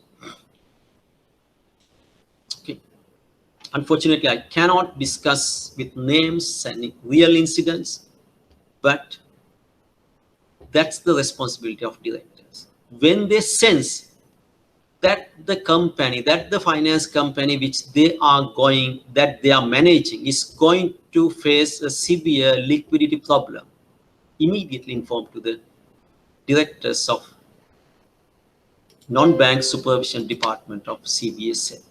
Okay. Unfortunately, I cannot discuss with names and real incidents, but that's the responsibility of directors. When they sense that the company, that the finance company which they are managing is going to face a severe liquidity problem, immediately inform to the directors of non-bank supervision department of CBSA.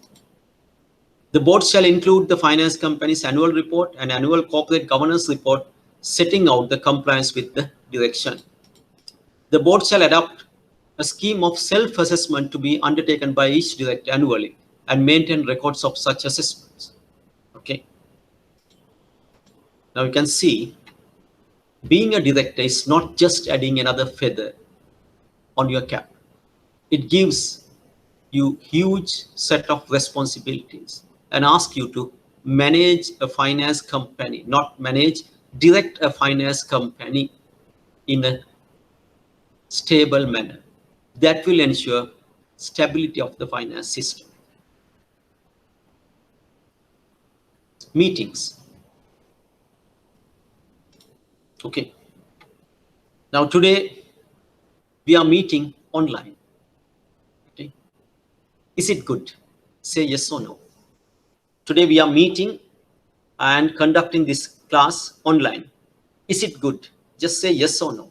The board shall include the finance company's annual report and annual corporate governance report setting out the compliance with the direction. The board shall adopt a scheme of self-assessment to be undertaken by each director annually and maintain records of such assessments. Okay. Now you can see, being a director is not just adding another feather on your cap. It gives you huge set of responsibilities and ask you to manage a finance company, not manage, direct a finance company in a stable manner. That will ensure stability of the finance system. Meetings. Okay. Now today we are meeting online. Okay. Is it good? Say yes or no. Today we are meeting and conducting this class online. Is it good? Just say yes or no.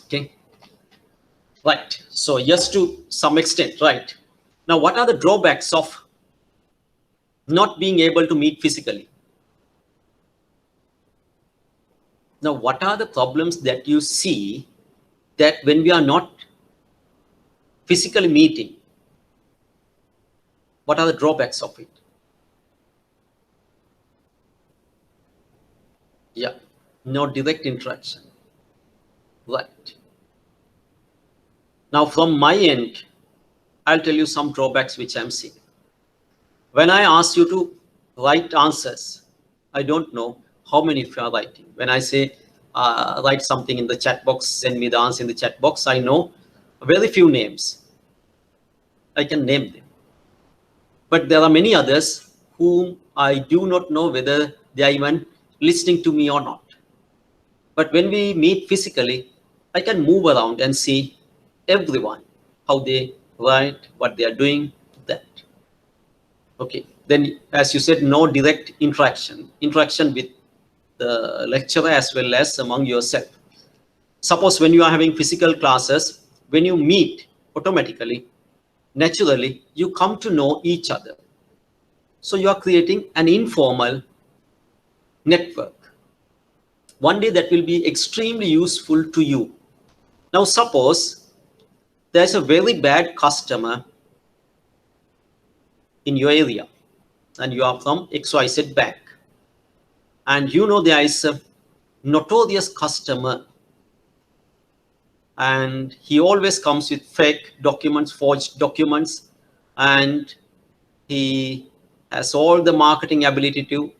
Okay. Right. So yes, to some extent, right. Now, what are the drawbacks of not being able to meet physically? Now, what are the problems that you see that when we are not physically meeting, what are the drawbacks of it? Yeah, no direct interaction. Right. Now, from my end, I'll tell you some drawbacks which I'm seeing. When I ask you to write answers, I don't know how many of you are writing. When I say write something in the chat box, send me the answer in the chat box, I know very few names. I can name them. But there are many others whom I do not know whether they are even listening to me or not. But when we meet physically, I can move around and see everyone, how they write, what they are doing, that. Okay. Then, as you said, no direct interaction with the lecturer as well as among yourself. Suppose when you are having physical classes, when you meet automatically, naturally, you come to know each other. So you are creating an informal network. One day that will be extremely useful to you. Now, suppose there's a very bad customer in your area and you are from XYZ bank. And you know there is a notorious customer and he always comes with fake documents, forged documents, and he has all the marketing ability to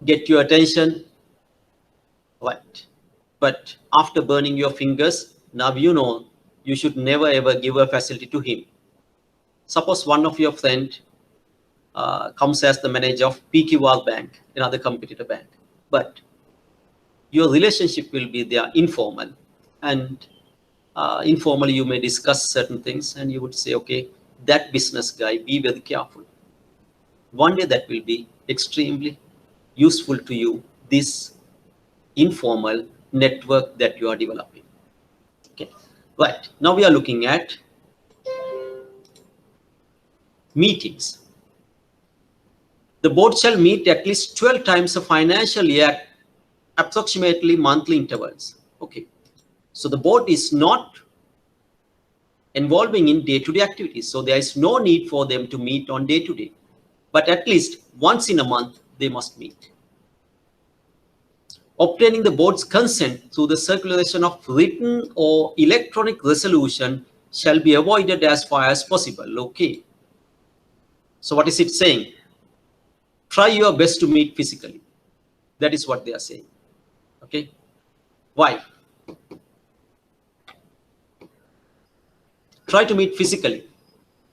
get your attention, right? But after burning your fingers, now you know you should never ever give a facility to him. Suppose one of your friend comes as the manager of PQR Bank, another competitor bank, but your relationship will be there informal, and informally you may discuss certain things and you would say, okay, that business guy, be very careful. One day that will be extremely useful to you, this informal network that you are developing. Okay, right. Now we are looking at meetings. The board shall meet at least 12 times a financial year, approximately monthly intervals. Okay, so the board is not involving in day-to-day activities, so there is no need for them to meet on day-to-day, but at least once in a month they must meet. Obtaining the board's consent through the circulation of written or electronic resolution shall be avoided as far as possible. Okay, so what is it saying? Try your best to meet physically. That is what they are saying. Okay, why? Try to meet physically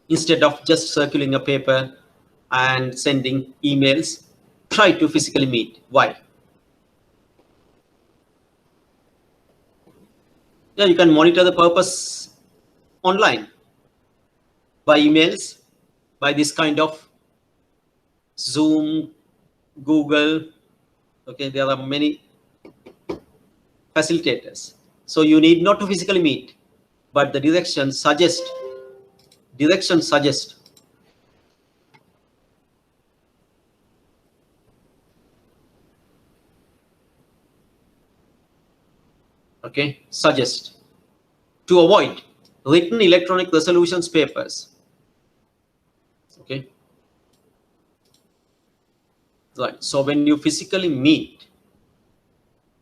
instead of just circulating a paper and sending emails. Try to physically meet. Why? Yeah, you can monitor the purpose online by emails, by this kind of Zoom, Google. Okay, there are many facilitators. So you need not to physically meet, but the direction suggest. Okay, suggest to avoid written electronic resolutions papers. Okay, Right. So when you physically meet,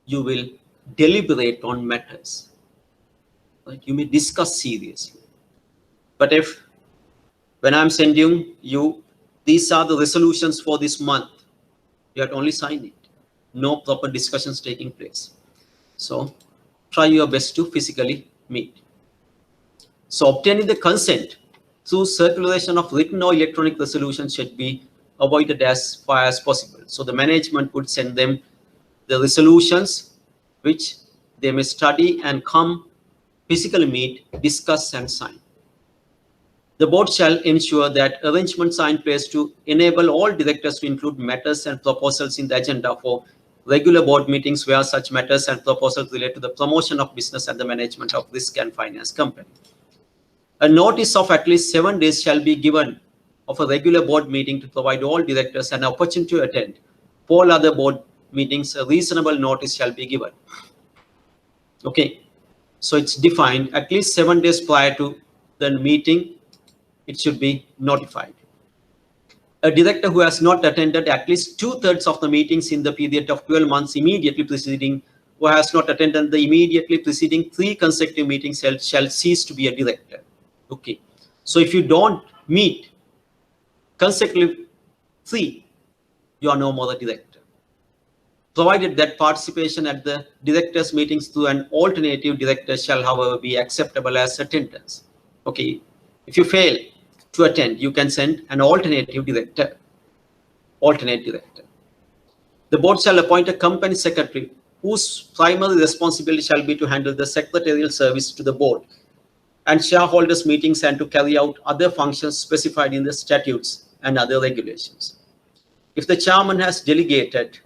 you will deliberate on matters. Right? You may discuss seriously. But if when I'm sending you, these are the resolutions for this month, you have to only sign it. No proper discussions taking place. So try your best to physically meet. So obtaining the consent through circulation of written or electronic resolutions should be avoided as far as possible. So the management would send them the resolutions which they may study and come physically meet, discuss and sign. The board shall ensure that arrangements are in place to enable all directors to include matters and proposals in the agenda for regular board meetings where such matters and proposals relate to the promotion of business and the management of risk and finance company. A notice of at least 7 days shall be given of a regular board meeting to provide all directors an opportunity to attend. For all other board meetings, a reasonable notice shall be given. Okay, so it's defined at least 7 days prior to the meeting, it should be notified. A director who has not attended at least 2/3 of the meetings in the period of 12 months immediately preceding, who has not attended the immediately preceding 3 consecutive meetings shall cease to be a director. Okay, so if you don't meet consecutive 3, you are no more a director. Provided that participation at the directors' meetings through an alternative director shall, however, be acceptable as attendance. Okay, if you fail to attend, you can send an alternative director. Alternate director. The board shall appoint a company secretary whose primary responsibility shall be to handle the secretarial service to the board and shareholders meetings and to carry out other functions specified in the statutes and other regulations. If the chairman has delegated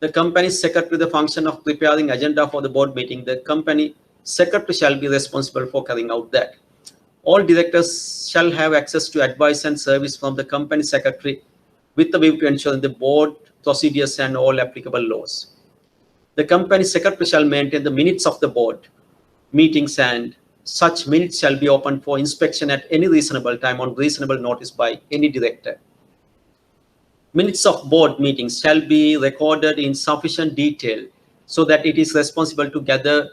the company secretary the function of preparing agenda for the board meeting, the company secretary shall be responsible for carrying out that. All directors shall have access to advice and service from the company secretary with the view to ensure the board procedures and all applicable laws. The company secretary shall maintain the minutes of the board meetings, and such minutes shall be open for inspection at any reasonable time on reasonable notice by any director. Minutes of board meetings shall be recorded in sufficient detail so that it is responsible to gather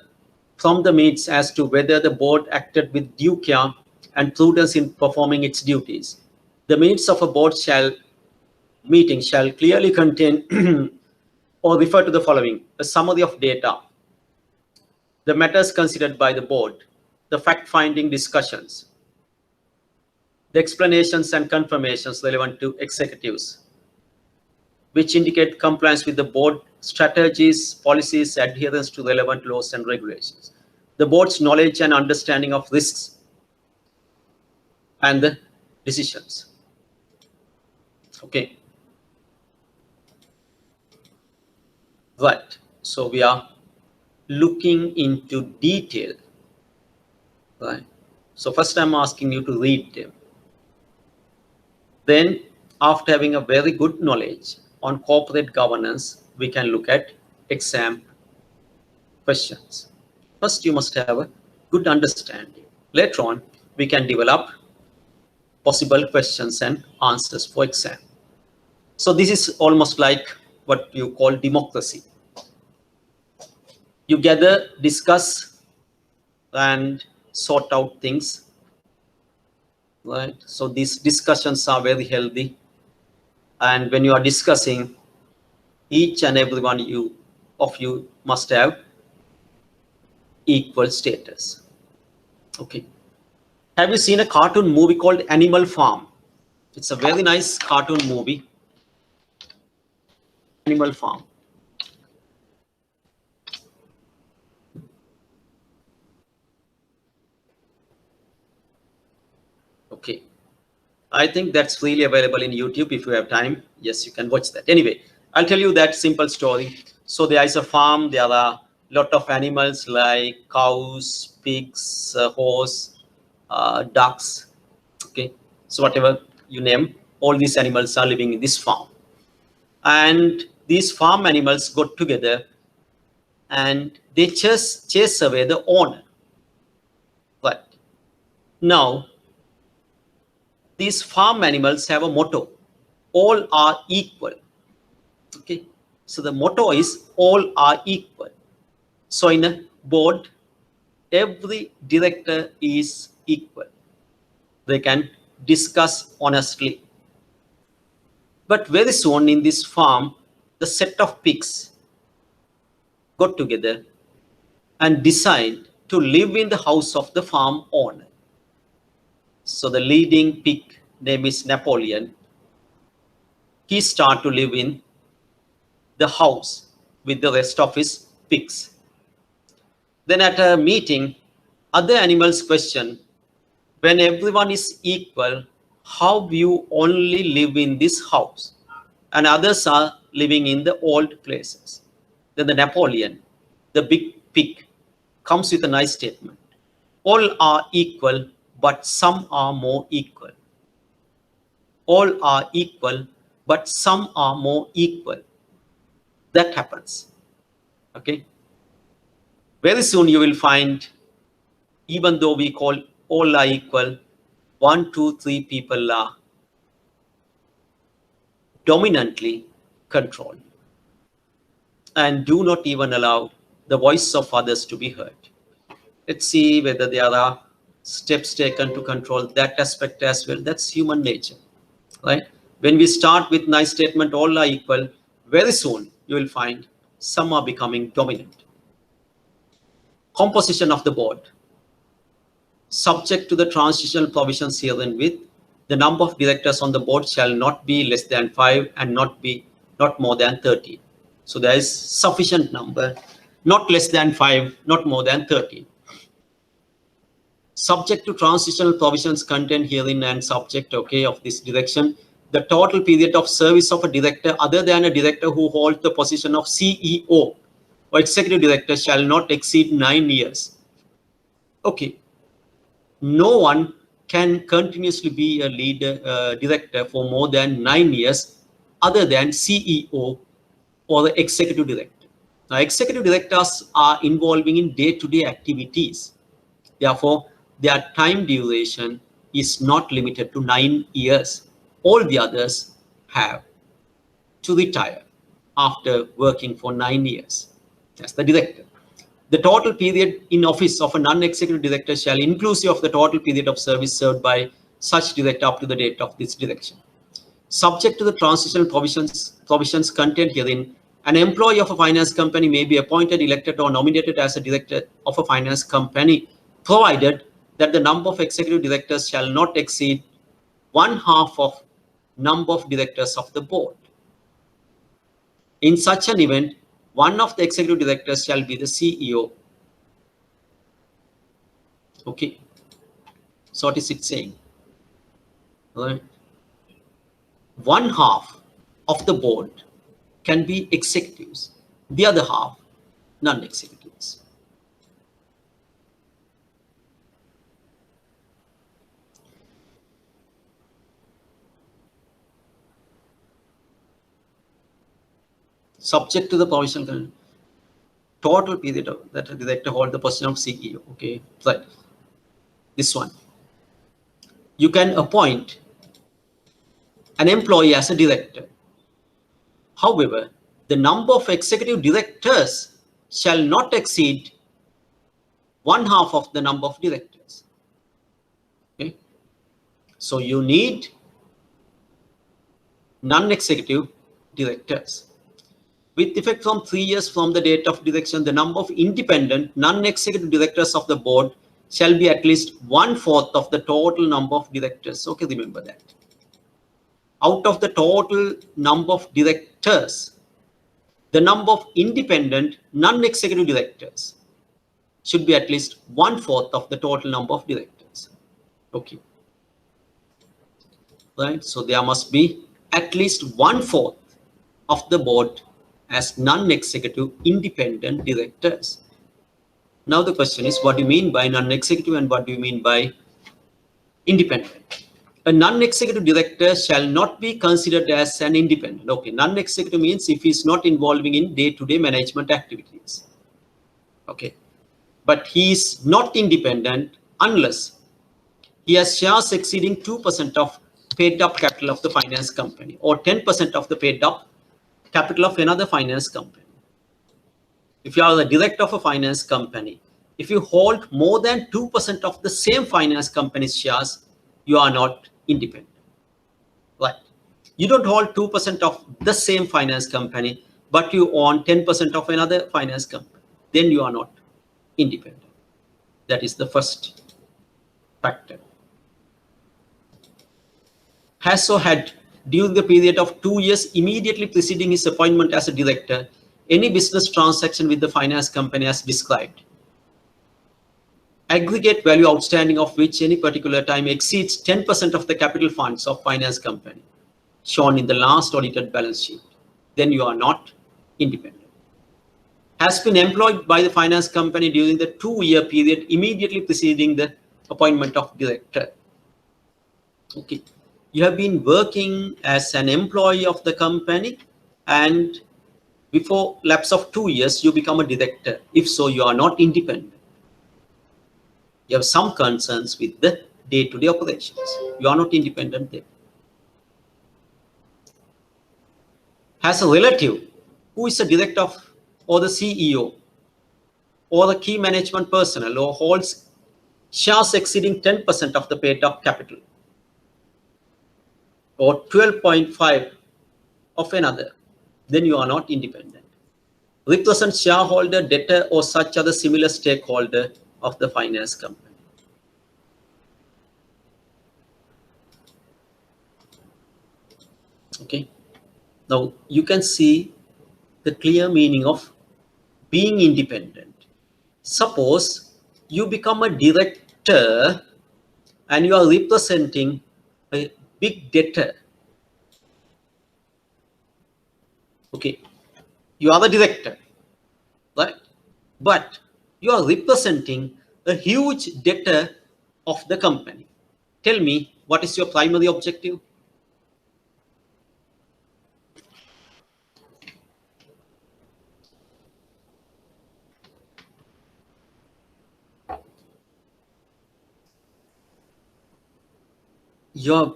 from the minutes as to whether the board acted with due care and prudence in performing its duties. The minutes of a board meeting shall clearly contain or refer to the following: a summary of data, the matters considered by the board, the fact-finding discussions, the explanations and confirmations relevant to executives, which indicate compliance with the board strategies, policies, adherence to relevant laws and regulations, the board's knowledge and understanding of risks and the decisions. Okay. Right. So we are looking into detail. Right. So first I'm asking you to read them. Then after having a very good knowledge on corporate governance, we can look at exam questions. First, you must have a good understanding. Later on, we can develop possible questions and answers for exam. So this is almost like what you call democracy. You gather, discuss, and sort out things. Right? So these discussions are very healthy. And when you are discussing, each and every one of you must have equal status. Okay. Have you seen a cartoon movie called Animal Farm? It's a very nice cartoon movie. Animal Farm. Okay. I think that's freely available in YouTube if you have time. Yes, you can watch that. Anyway, I'll tell you that simple story. So there is a farm. There are a lot of animals like cows, pigs, horse, ducks. Okay. So whatever you name, all these animals are living in this farm. And these farm animals got together and they chase away the owner. But now, these farm animals have a motto: all are equal. Okay, so the motto is all are equal. So in a board, every director is equal. They can discuss honestly. But very soon in this farm, the set of pigs got together and decide to live in the house of the farm owner. So the leading pig name is Napoleon. He started to live in the house with the rest of his pigs. Then at a meeting, other animals question, when everyone is equal, how you only live in this house and others are living in the old places? Then the Napoleon, the big pig, comes with a nice statement. All are equal, but some are more equal. All are equal, but some are more equal. That happens. Okay. Very soon you will find, even though we call all are equal, 1, 2, 3 people are dominantly controlled and do not even allow the voice of others to be heard. Let's see whether there are steps taken to control that aspect as well. That's human nature, right? When we start with nice statement, all are equal, very soon you will find some are becoming dominant. Composition of the board. Subject to the transitional provisions herein with, the number of directors on the board shall not be less than 5 and not more than 13. So there is sufficient number, not less than 5, not more than 13. Subject to transitional provisions contained herein and subject, okay, of this direction, the total period of service of a director other than a director who holds the position of CEO or executive director shall not exceed 9 years. Okay, no one can continuously be a leader director for more than 9 years other than CEO or the executive director. Now, executive directors are involving in day-to-day activities. Therefore, their time duration is not limited to 9 years. All the others have to retire after working for 9 years. That's the director. The total period in office of a non-executive director shall inclusive of the total period of service served by such director up to the date of this direction. Subject to the transitional provisions contained herein, an employee of a finance company may be appointed, elected, or nominated as a director of a finance company, provided that the number of executive directors shall not exceed 1/2 of number of directors of the board. In such an event, one of the executive directors shall be the CEO. Okay, so what is it saying? All right. 1/2 of the board can be executives, the other half non-executives. Subject to the provision, total period of that the director hold the position of CEO. Okay, right. This one, you can appoint an employee as a director. However, the number of executive directors shall not exceed 1/2 of the number of directors. Okay, so you need non-executive directors. With effect from 3 years from the date of direction, the number of independent non-executive directors of the board shall be at least 1/4 of the total number of directors. Okay, remember that. Out of the total number of directors, the number of independent non-executive directors should be at least 1/4 of the total number of directors. Okay, right? So there must be at least 1/4 of the board as non-executive independent directors. Now the question is, what do you mean by non-executive and what do you mean by independent? A non-executive director shall not be considered as an independent. Okay, non-executive means if he is not involving in day-to-day management activities. Okay, but he is not independent unless he has shares exceeding 2% of paid up capital of the finance company or 10% of the paid up capital of another finance company. If you are the director of a finance company, if you hold more than 2% of the same finance company's shares, you are not independent. Right? You don't hold 2% of the same finance company, but you own 10% of another finance company. Then you are not independent. That is the first factor. Hasso had, during the period of 2 years immediately preceding his appointment as a director, any business transaction with the finance company as described, aggregate value outstanding of which any particular time exceeds 10% of the capital funds of finance company shown in the last audited balance sheet, then you are not independent. Has been employed by the finance company during the 2-year period immediately preceding the appointment of director. Okay. You have been working as an employee of the company, and before lapse of 2 years, you become a director. If so, you are not independent. You have some concerns with the day-to-day operations. You are not independent there. Has a relative who is a director of, or the CEO or the key management personnel or holds shares exceeding 10% of the paid-up capital or 12.5 of another, then you are not independent. Represent shareholder, debtor, or such other similar stakeholder of the finance company. Okay. Now you can see the clear meaning of being independent. Suppose you become a director and you are representing a big debtor. Okay. You are the director, right? But you are representing a huge debtor of the company. Tell me, what is your primary objective? You're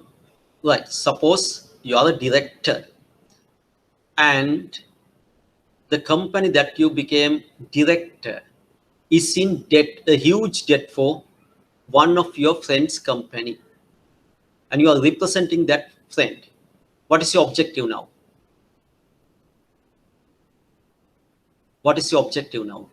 right. Suppose you are a director and the company that you became director is in debt, a huge debt for one of your friend's company, and you are representing that friend. What is your objective now? What is your objective now?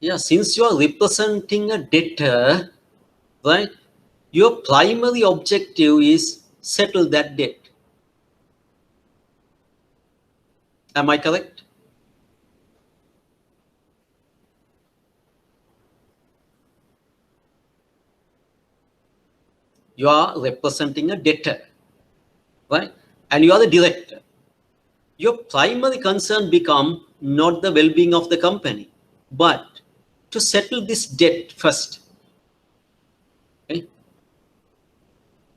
Yeah, since you are representing a debtor, right? Your primary objective is settle that debt. Am I correct? You are representing a debtor, right? And you are the director. Your primary concern become not the well-being of the company, but to settle this debt first. Okay?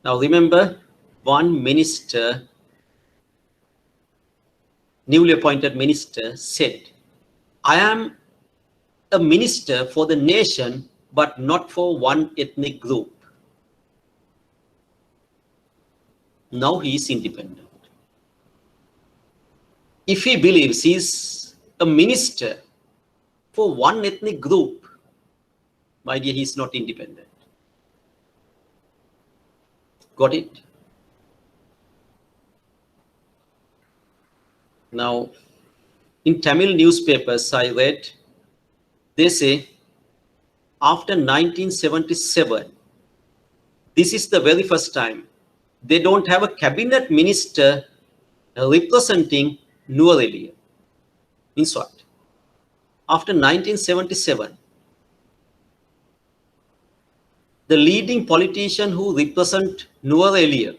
Now remember, one minister, newly appointed minister, said, I am a minister for the nation, but not for one ethnic group. Now he is independent. If he believes he is a minister for one ethnic group, my dear, he is not independent. Got it? Now, in Tamil newspapers, I read, they say, after 1977, this is the very first time they don't have a cabinet minister representing Nuerelia. Means what? After 1977, the leading politician who represent Nuerelia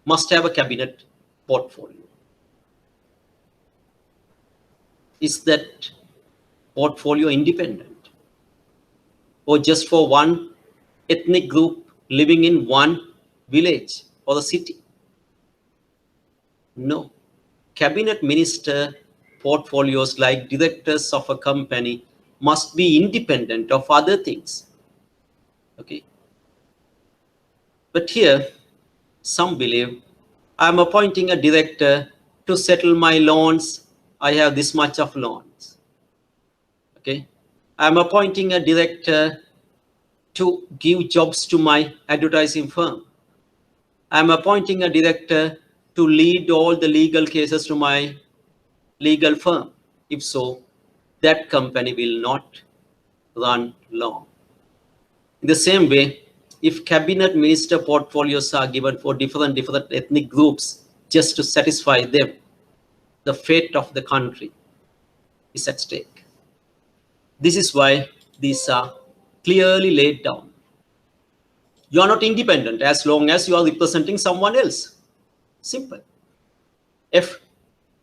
must have a cabinet portfolio. Is that portfolio independent or just for one ethnic group living in one village or a city. No. Cabinet minister portfolios like directors of a company must be independent of other things. Okay. But here, some believe I'm appointing a director to settle my loans. I have this much of loans. Okay. I'm appointing a director to give jobs to my advertising firm. I'm appointing a director to lead all the legal cases to my legal firm. If so, that company will not run long. In the same way, if cabinet minister portfolios are given for different ethnic groups just to satisfy them, the fate of the country is at stake. This is why these are clearly laid down. You are not independent as long as you are representing someone else. Simple. If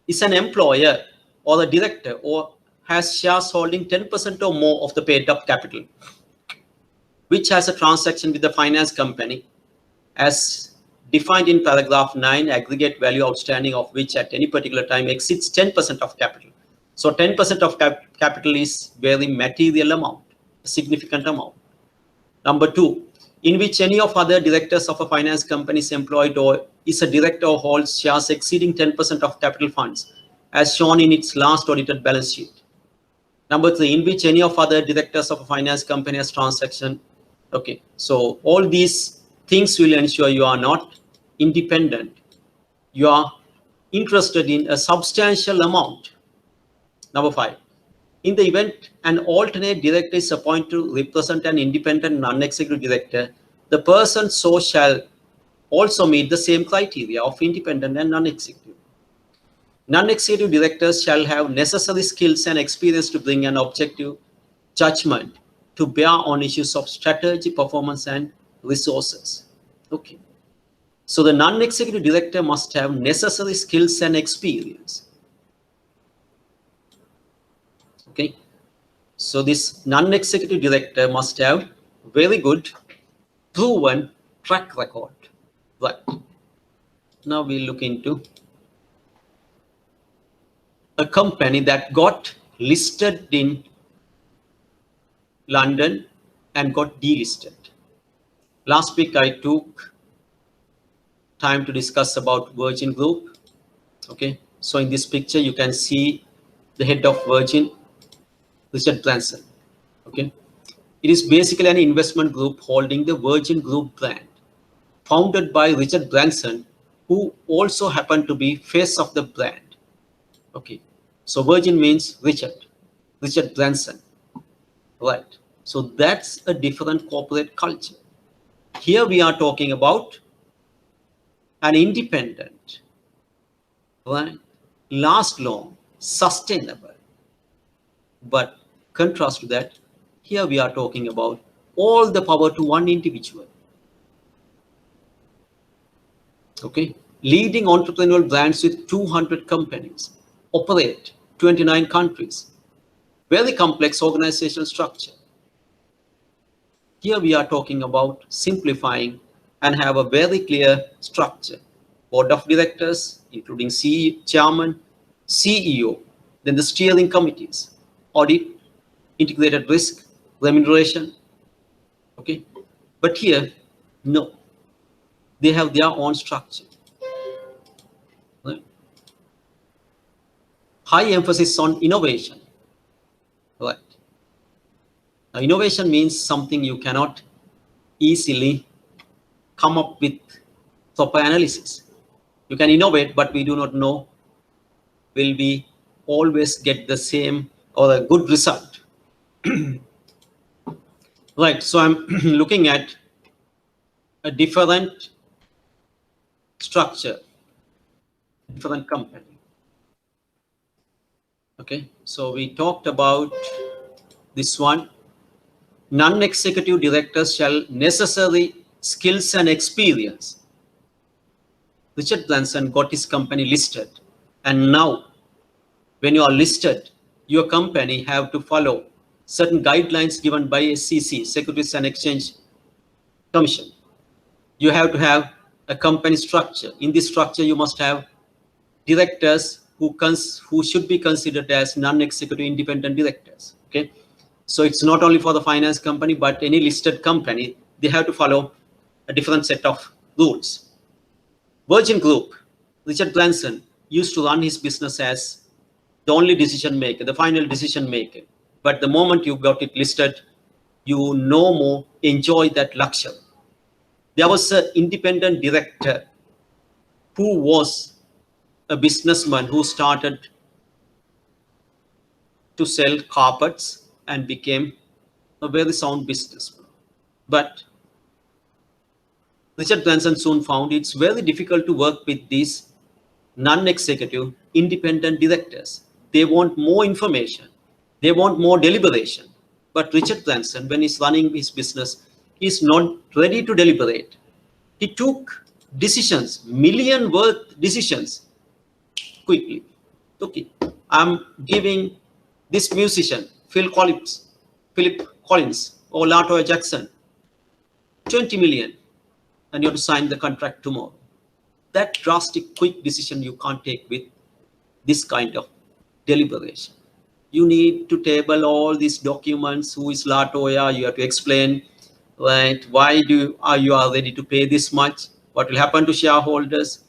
is an employer or a director or has shares holding 10% or more of the paid up capital, which has a transaction with the finance company as defined in paragraph 9, aggregate value outstanding of which at any particular time exceeds 10% of capital. So 10% of capital is very material amount, a significant amount. Number 2, in which any of other directors of a finance company is employed or is a director or holds shares exceeding 10% of capital funds as shown in its last audited balance sheet. Number 3, in which any of other directors of a finance company has transaction. Okay, so all these things will ensure you are not independent. You are interested in a substantial amount. Number 5, in the event an alternate director is appointed to represent an independent non-executive director, the person so shall also meet the same criteria of independent and non-executive. Non-executive directors shall have necessary skills and experience to bring an objective judgment to bear on issues of strategy, performance, and resources. Okay. So the non-executive director must have necessary skills and experience. Okay. So this non-executive director must have very good proven track record. Right. Now we look into a company that got listed in London and got delisted. Last week I took time to discuss about Virgin Group. Okay, so in this picture you can see the head of Virgin, Richard Branson. Okay, it is basically an investment group holding the Virgin Group brand, founded by Richard Branson, who also happened to be face of the brand. Okay, so Virgin means Richard Branson, right? So that's a different corporate culture. Here we are talking about an independent, right? Last long, sustainable. But contrast to that, here we are talking about all the power to one individual. Okay, leading entrepreneurial brands with 200 companies, operate 29 countries, very complex organizational structure. Here we are talking about simplifying and have a very clear structure. Board of directors, including chairman, CEO, then the steering committees, audit, integrated risk, remuneration. Okay, but here, no, they have their own structure. Right? High emphasis on innovation. Right. Now, innovation means something you cannot easily come up with proper analysis. You can innovate, but we do not know will we always get the same or a good result. Right, so I'm looking at a different structure, different company. Okay, so we talked about this one. Non-executive directors shall necessary skills and experience. Richard Branson got his company listed, and now when you are listed, your company have to follow certain guidelines given by SEC, Securities and Exchange commission. You have to have a company structure. In this structure, you must have directors who should be considered as non-executive independent directors. Okay, so it's not only for the finance company, but any listed company, they have to follow a different set of rules. Virgin Group, Richard Branson used to run his business as the only decision maker, the final decision maker. But the moment you got it listed, you no more enjoy that luxury. There was an independent director who was a businessman who started to sell carpets and became a very sound businessman. But Richard Branson soon found it's very difficult to work with these non-executive independent directors. They want more information. They want more deliberation. But Richard Branson, when he's running his business, is not ready to deliberate. He took decisions, million worth decisions quickly. Okay, I'm giving this musician, Philip Collins or Latoya Jackson, 20 million, and you have to sign the contract tomorrow. That drastic, quick decision you can't take with this kind of deliberation. You need to table all these documents. Who is Latoya? You have to explain, right? Why are you ready to pay this much? What will happen to shareholders?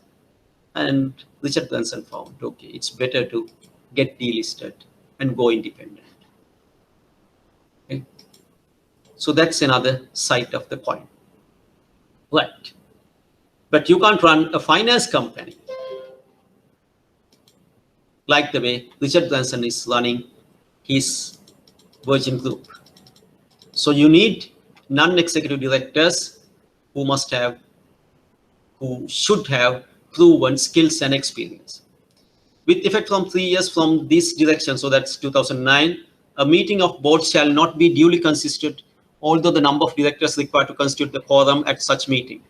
And Richard Branson found, okay, it's better to get delisted and go independent. Okay? So that's another side of the coin, right? But you can't run a finance company like the way Richard Branson is running his Virgin Group. So you need non-executive directors who should have proven skills and experience. With effect from 3 years from this direction, so that's 2009, a meeting of board shall not be duly consisted, although the number of directors required to constitute the quorum at such meeting.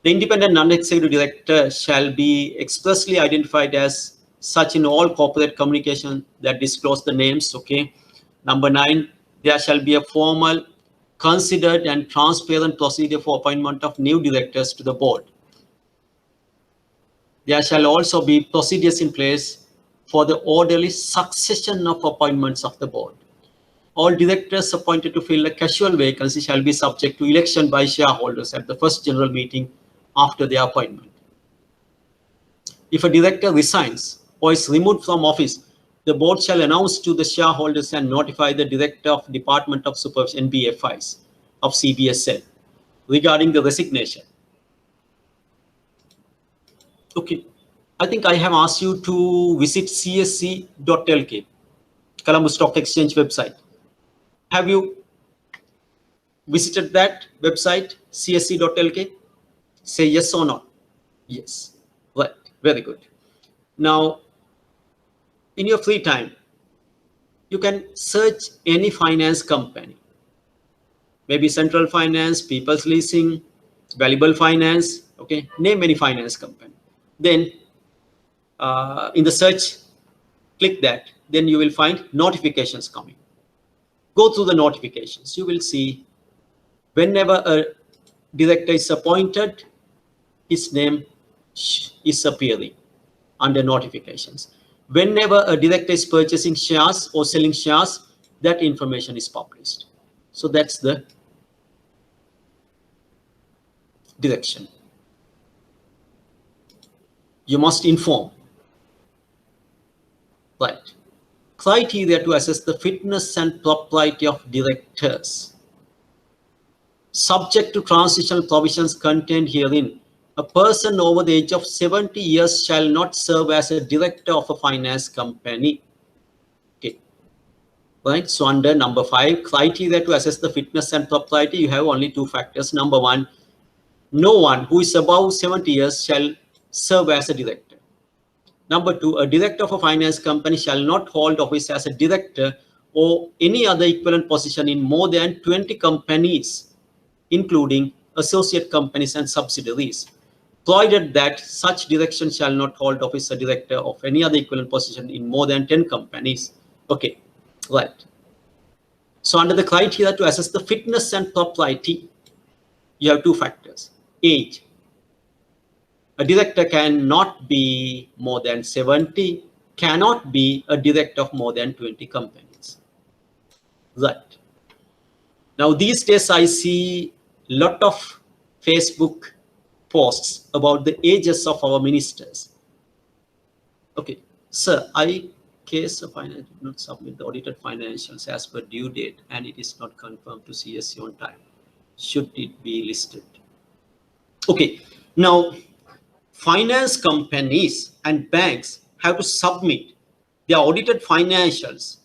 The independent non-executive director shall be expressly identified as such in all corporate communication that disclose the names. Okay. Number 9, there shall be a formal, considered and transparent procedure for appointment of new directors to the board. There shall also be procedures in place for the orderly succession of appointments of the board. All directors appointed to fill a casual vacancy shall be subject to election by shareholders at the first general meeting after their appointment. If a director resigns or is removed from office, the board shall announce to the shareholders and notify the Director of Department of Supervision (NBFIs) of CBSL regarding the resignation. Okay, I think I have asked you to visit csc.lk, Colombo Stock Exchange website. Have you visited that website, csc.lk? Say yes or no. Yes, right, very good. Now, in your free time, you can search any finance company, maybe Central Finance, People's Leasing, Valuable Finance, okay, name any finance company. Then in the search, click that, then you will find notifications coming. Go through the notifications. You will see whenever a director is appointed, his name is appearing under notifications. Whenever a director is purchasing shares or selling shares, that information is published. So that's the direction. You must inform. Right. Criteria to assess the fitness and propriety of directors. Subject to transitional provisions contained herein, a person over the age of 70 years shall not serve as a director of a finance company. Okay. Right. So under number 5, criteria to assess the fitness and propriety, you have only 2 factors. Number 1, no one who is above 70 years shall serve as a director. Number 2, a director of a finance company shall not hold office as a director or any other equivalent position in more than 20 companies, including associate companies and subsidiaries, provided that such direction shall not hold office as a director of any other equivalent position in more than 10 companies. Okay, right. So under the criteria to assess the fitness and propriety, you have two factors. Age. A director cannot be more than 70, cannot be a director of more than 20 companies. Right. Now, these days, I see a lot of Facebook posts about the ages of our ministers. Okay, sir, I case of finance did not submit the audited financials as per due date and it is not confirmed to CSC on time. Should it be listed? Okay, now finance companies and banks have to submit their audited financials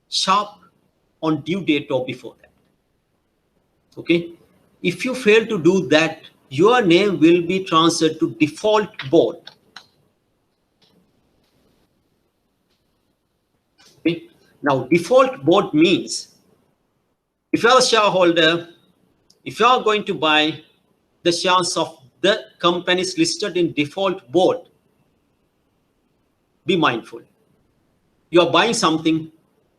sharp on due date or before that. Okay, if you fail to do that, your name will be transferred to default board. Okay, now default board means if you are a shareholder, if you are going to buy the shares of the companies listed in default board, be mindful. You are buying something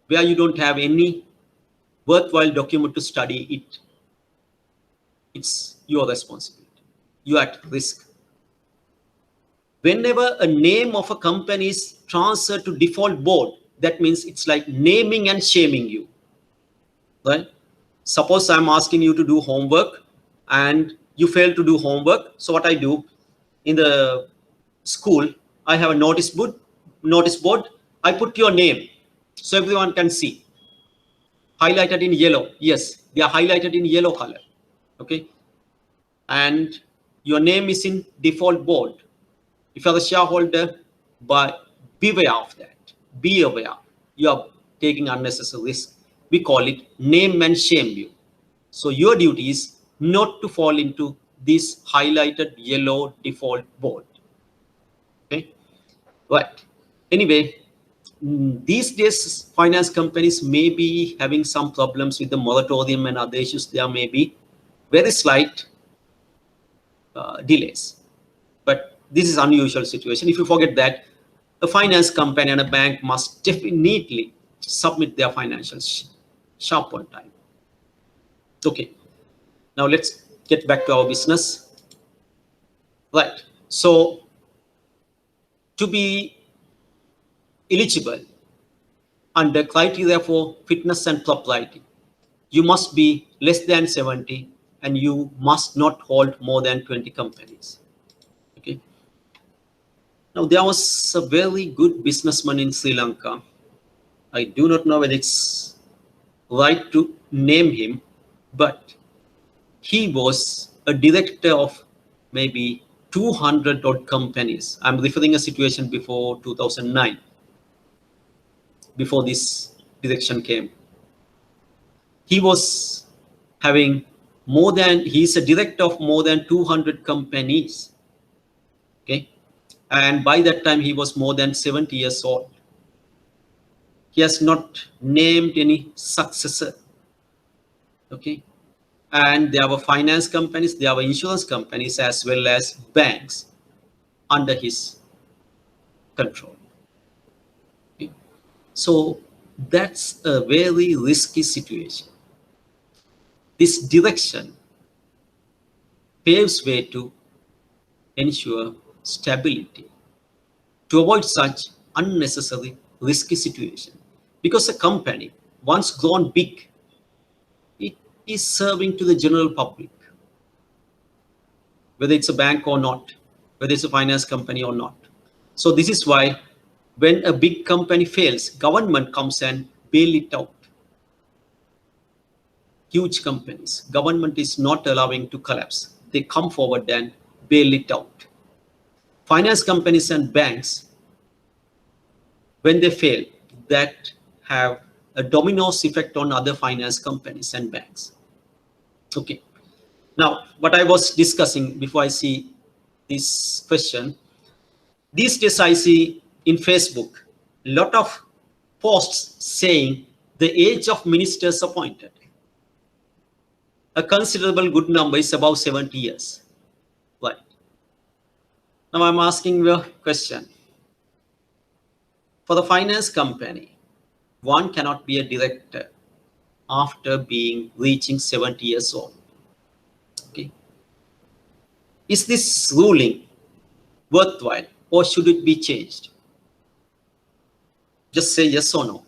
where you don't have any worthwhile document to study it. It's your responsibility. You are at risk. Whenever a name of a company is transferred to default board, that means it's like naming and shaming you. Right? Suppose I'm asking you to do homework and you fail to do homework. So what I do in the school, I have a notice board. I put your name so everyone can see. Highlighted in yellow. Yes, they are highlighted in yellow color. Okay. And your name is in default board. If you are the shareholder, but beware of that. Be aware. You are taking unnecessary risk. We call it name and shame you. So your duty is not to fall into this highlighted yellow default board. Okay, right. Anyway, these days finance companies may be having some problems with the moratorium and other issues. There may be very slight delays, but this is unusual situation. If you forget that, a finance company and a bank must definitely submit their financials sharp on time. Okay, now let's get back to our business. Right, so to be eligible under criteria for fitness and propriety, you must be less than 70 and you must not hold more than 20 companies. Okay. Now there was a very good businessman in Sri Lanka. I do not know whether it's right to name him, but he was a director of maybe 200 odd companies. I'm referring a situation before 2009, before this direction came. He was having he's a director of more than 200 companies. Okay. And by that time, he was more than 70 years old. He has not named any successor. Okay. And there were finance companies, there were insurance companies, as well as banks under his control. Okay. So that's a very risky situation. This direction paves way to ensure stability, to avoid such unnecessary risky situation. Because a company, once grown big, it is serving to the general public, whether it's a bank or not, whether it's a finance company or not. So this is why when a big company fails, government comes and bail it out. Huge companies, government is not allowing to collapse. They come forward and bail it out. Finance companies and banks, when they fail, that have a dominoes effect on other finance companies and banks. Okay. Now, what I was discussing before I see this question, these days I see in Facebook a lot of posts saying the age of ministers appointed. A considerable good number is above 70 years. Right. Now I'm asking you a question. For the finance company, one cannot be a director after reaching 70 years old. Is this ruling worthwhile or should it be changed? Just say yes or no.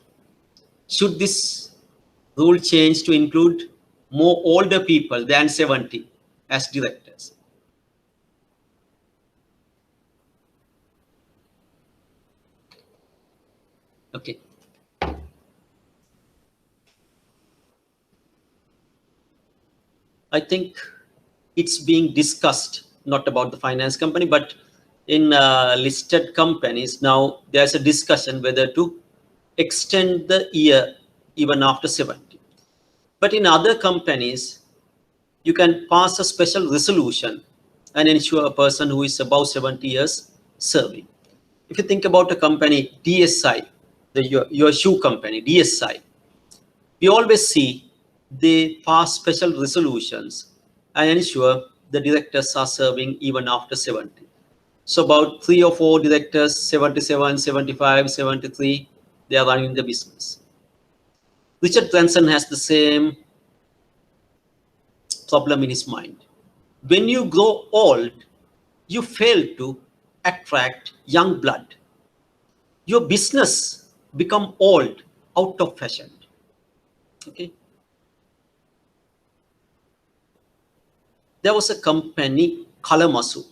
Should this rule change to include more older people than 70 as directors? Okay. I think it's being discussed, not about the finance company, but in listed companies. Now there's a discussion whether to extend the year even after 70. But in other companies, you can pass a special resolution and ensure a person who is above 70 years serving. If you think about a company, DSI, your shoe company, DSI, we always see they pass special resolutions and ensure the directors are serving even after 70. So about 3 or 4 directors, 77, 75, 73, they are running the business. Richard Branson has the same problem in his mind. When you grow old, you fail to attract young blood. Your business become old, out of fashion. Okay. There was a company, Kalamasu,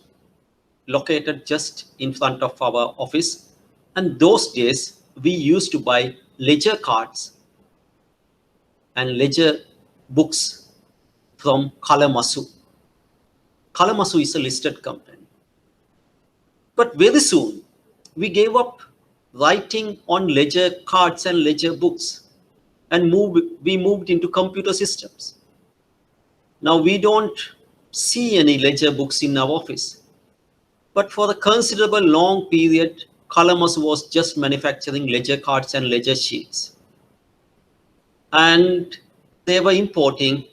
located just in front of our office. And those days, we used to buy ledger cards and ledger books from Kalamasu. Kalamasu is a listed company. But very soon, we gave up writing on ledger cards and ledger books and we moved into computer systems. Now we don't see any ledger books in our office. But for a considerable long period, Calamus was just manufacturing ledger cards and ledger sheets. And they were importing,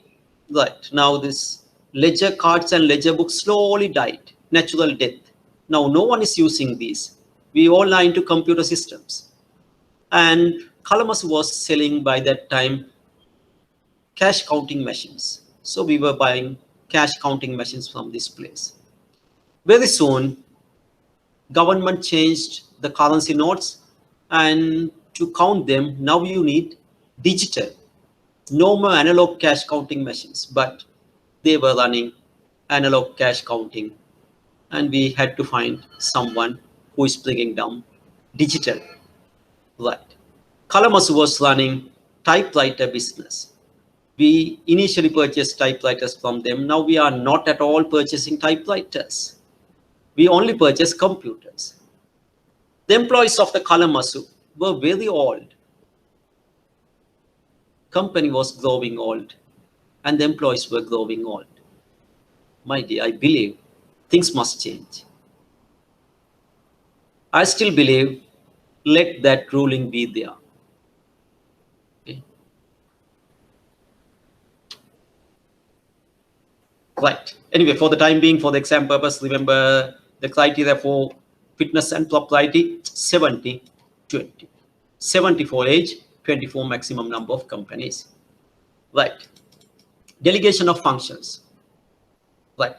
right, now this ledger cards and ledger books slowly died, natural death. Now no one is using these. We all are into computer systems. And Calamus was selling by that time cash counting machines. So we were buying cash counting machines from this place. Very soon, government changed the currency notes, and to count them, now you need digital. No more analog cash counting machines, but they were running analog cash counting, and we had to find someone who is bringing down digital. Right. Calamus was running typewriter business. We initially purchased typewriters from them. Now we are not at all purchasing typewriters. We only purchase computers. The employees of the Kalamasu were very old. Company was growing old and the employees were growing old. My dear, I believe things must change. I still believe let that ruling be there. Okay. Right. Anyway, for the time being, for the exam purpose, remember the criteria for fitness and propriety: 70, 20. 70 for age, 24 maximum number of companies. Right. Delegation of functions. Right.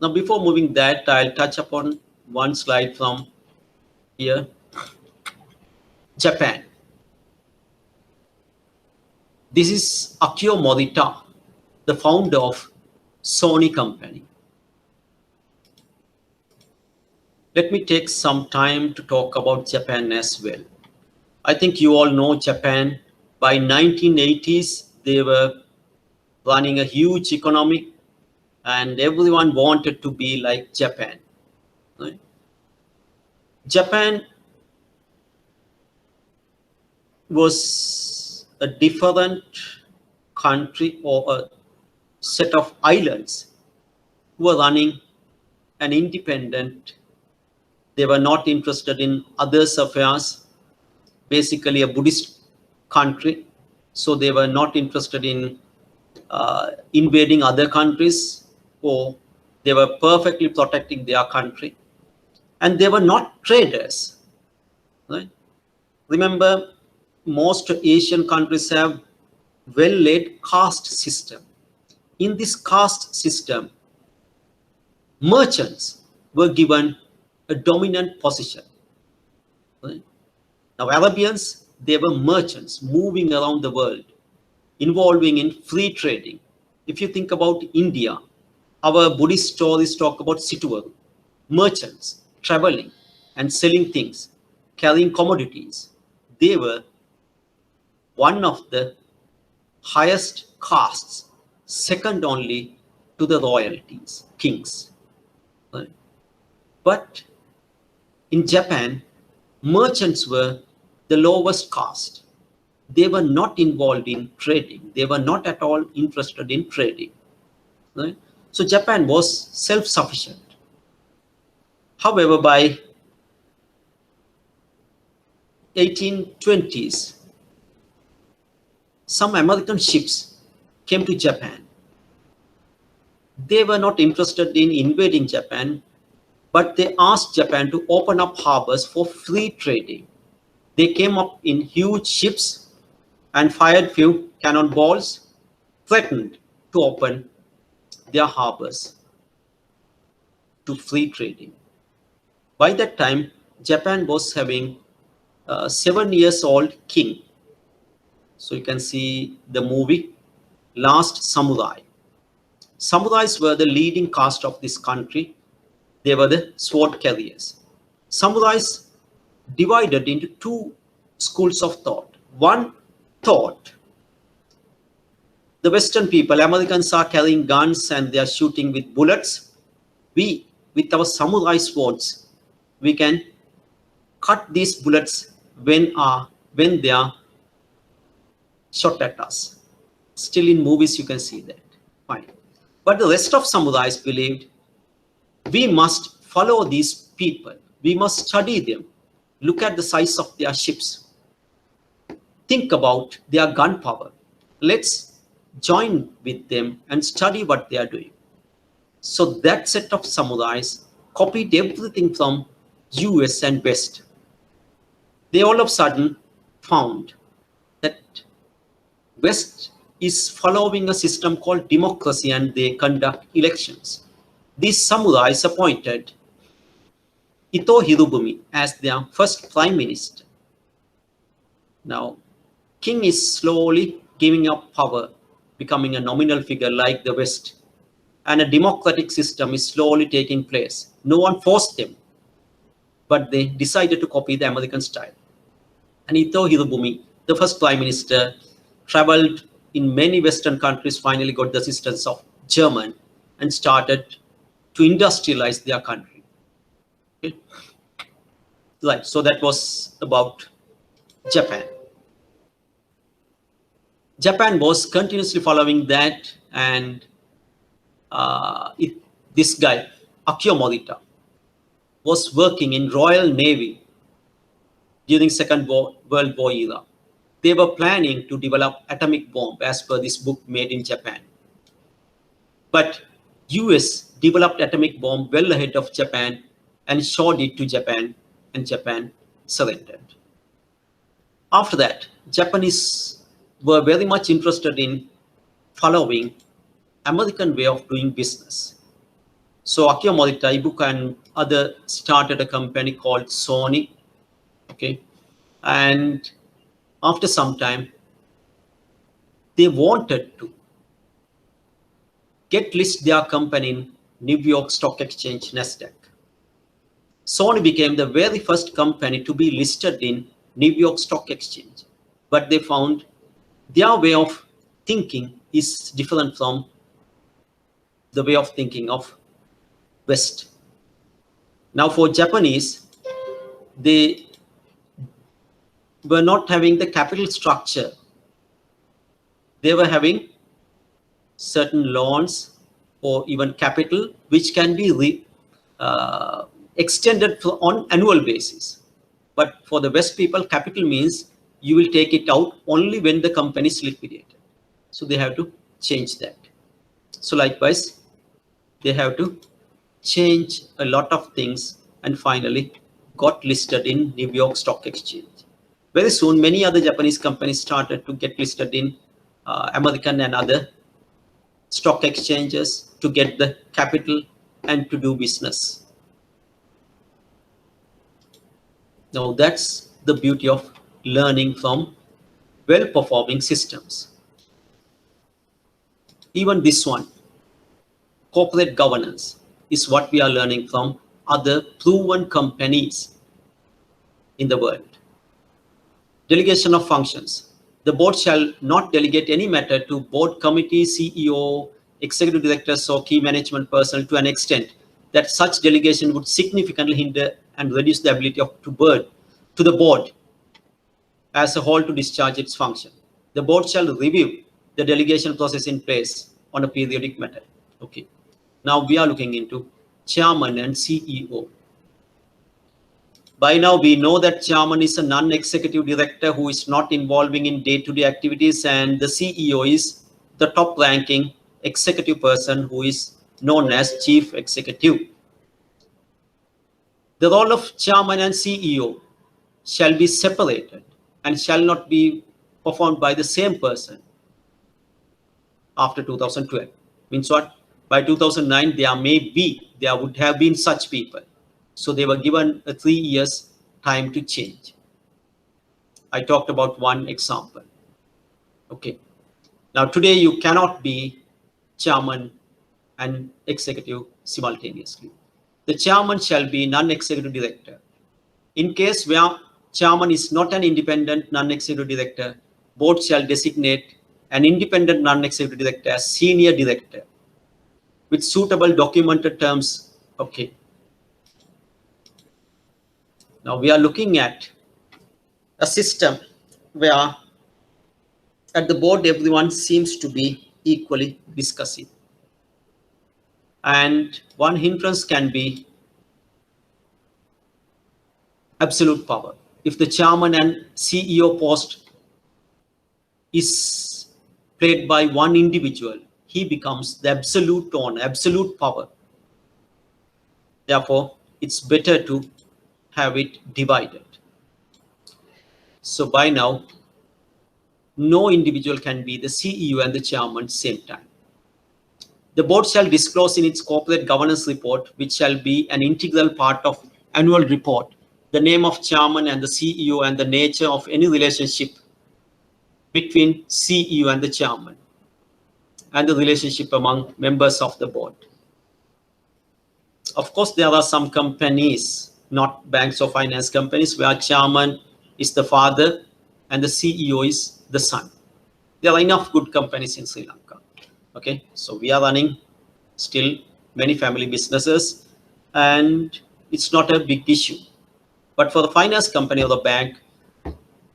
Now, before moving that, I'll touch upon one slide from here. Japan. This is Akio Morita, the founder of Sony company. Let me take some time to talk about Japan as well. I think you all know Japan. By 1980s, they were running a huge economy and everyone wanted to be like Japan. Right? Japan was a different country or a set of islands who were running an independent. They were not interested in others' affairs, basically a Buddhist country. So they were not interested in invading other countries, or they were perfectly protecting their country. And they were not traders. Right? Remember, most Asian countries have well-laid caste system. In this caste system, merchants were given a dominant position. Right? Now, Arabians, they were merchants moving around the world, involving in free trading. If you think about India, our Buddhist stories talk about Situvaru, merchants traveling and selling things, carrying commodities. They were one of the highest castes, second only to the royalties, kings. Right? But in Japan, merchants were the lowest caste. They were not involved in trading. They were not at all interested in trading. Right? So Japan was self-sufficient. However, by 1820s, some American ships came to Japan. They were not interested in invading Japan, but they asked Japan to open up harbors for free trading. They came up in huge ships and fired few cannonballs, threatened to open their harbors to free trading. By that time, Japan was having a 7 years old king. So you can see the movie Last Samurai. Samurais were the leading caste of this country. They were the sword carriers. Samurais divided into two schools of thought. One thought, the Western people, Americans are carrying guns and they are shooting with bullets. We, with our samurai swords, we can cut these bullets when they are shot at us. Still in movies you can see that. Fine. But the rest of samurais believed we must follow these people. We must study them. Look at the size of their ships. Think about their gunpowder. Let's join with them and study what they are doing. So that set of samurais copied everything from US and West. They all of a sudden found that West is following a system called democracy and they conduct elections. These samurais appointed Ito Hirobumi as their first prime minister. Now, king is slowly giving up power, becoming a nominal figure like the West. And a democratic system is slowly taking place. No one forced them, but they decided to copy the American style. And Ito Hirobumi, the first prime minister, traveled in many Western countries, finally got the assistance of German and started to industrialize their country. Okay. Right, so that was about Japan. Japan was continuously following that, and this guy, Akio Morita, was working in Royal Navy during Second World War era. They were planning to develop atomic bomb as per this book Made in Japan. But US developed atomic bomb well ahead of Japan and showed it to Japan, and Japan surrendered. After that, Japanese were very much interested in following American way of doing business. So Akio Morita, Ibuka, and other started a company called Sony. Okay, and after some time, they wanted to list their company in New York Stock Exchange, Nasdaq. Sony became the very first company to be listed in New York Stock Exchange. But they found their way of thinking is different from the way of thinking of West. Now for Japanese, they were not having the capital structure. They were having certain loans or even capital which can be extended on annual basis. But for the West people, capital means you will take it out only when the company is liquidated. So they have to change that. So likewise, they have to change a lot of things and finally got listed in New York Stock Exchange. Very soon, many other Japanese companies started to get listed in American and other stock exchanges to get the capital and to do business. Now that's the beauty of learning from well-performing systems. Even this one, corporate governance, is what we are learning from other proven companies in the world. Delegation of functions. The board shall not delegate any matter to board committee, CEO, executive directors, or key management personnel to an extent that such delegation would significantly hinder and reduce the ability of to the board as a whole to discharge its function. The board shall review the delegation process in place on a periodic matter. Okay. Now we are looking into chairman and CEO. By now we know that chairman is a non-executive director who is not involving in day-to-day activities, and the CEO is the top-ranking executive person who is known as chief executive. The role of chairman and CEO shall be separated and shall not be performed by the same person after 2012. Means what? By 2009, there would have been such people. So they were given a 3 years time to change. I talked about one example. Okay. Now today you cannot be chairman and executive simultaneously. The chairman shall be non-executive director. In case where chairman is not an independent non-executive director, board shall designate an independent non-executive director as senior director with suitable documented terms. Okay. Now we are looking at a system where at the board everyone seems to be equally discussing. And one hindrance can be absolute power. If the chairman and CEO post is played by one individual, he becomes the absolute owner, absolute power. Therefore, it's better to have it divided. So by now, no individual can be the CEO and the chairman at the same time. The board shall disclose in its corporate governance report, which shall be an integral part of annual report, the name of chairman and the CEO and the nature of any relationship between CEO and the chairman, and the relationship among members of the board. Of course, there are some companies, not banks or finance companies, where chairman is the father and the CEO is the son. There are enough good companies in Sri Lanka. Okay, so we are running still many family businesses, and it's not a big issue. But for the finance company or the bank,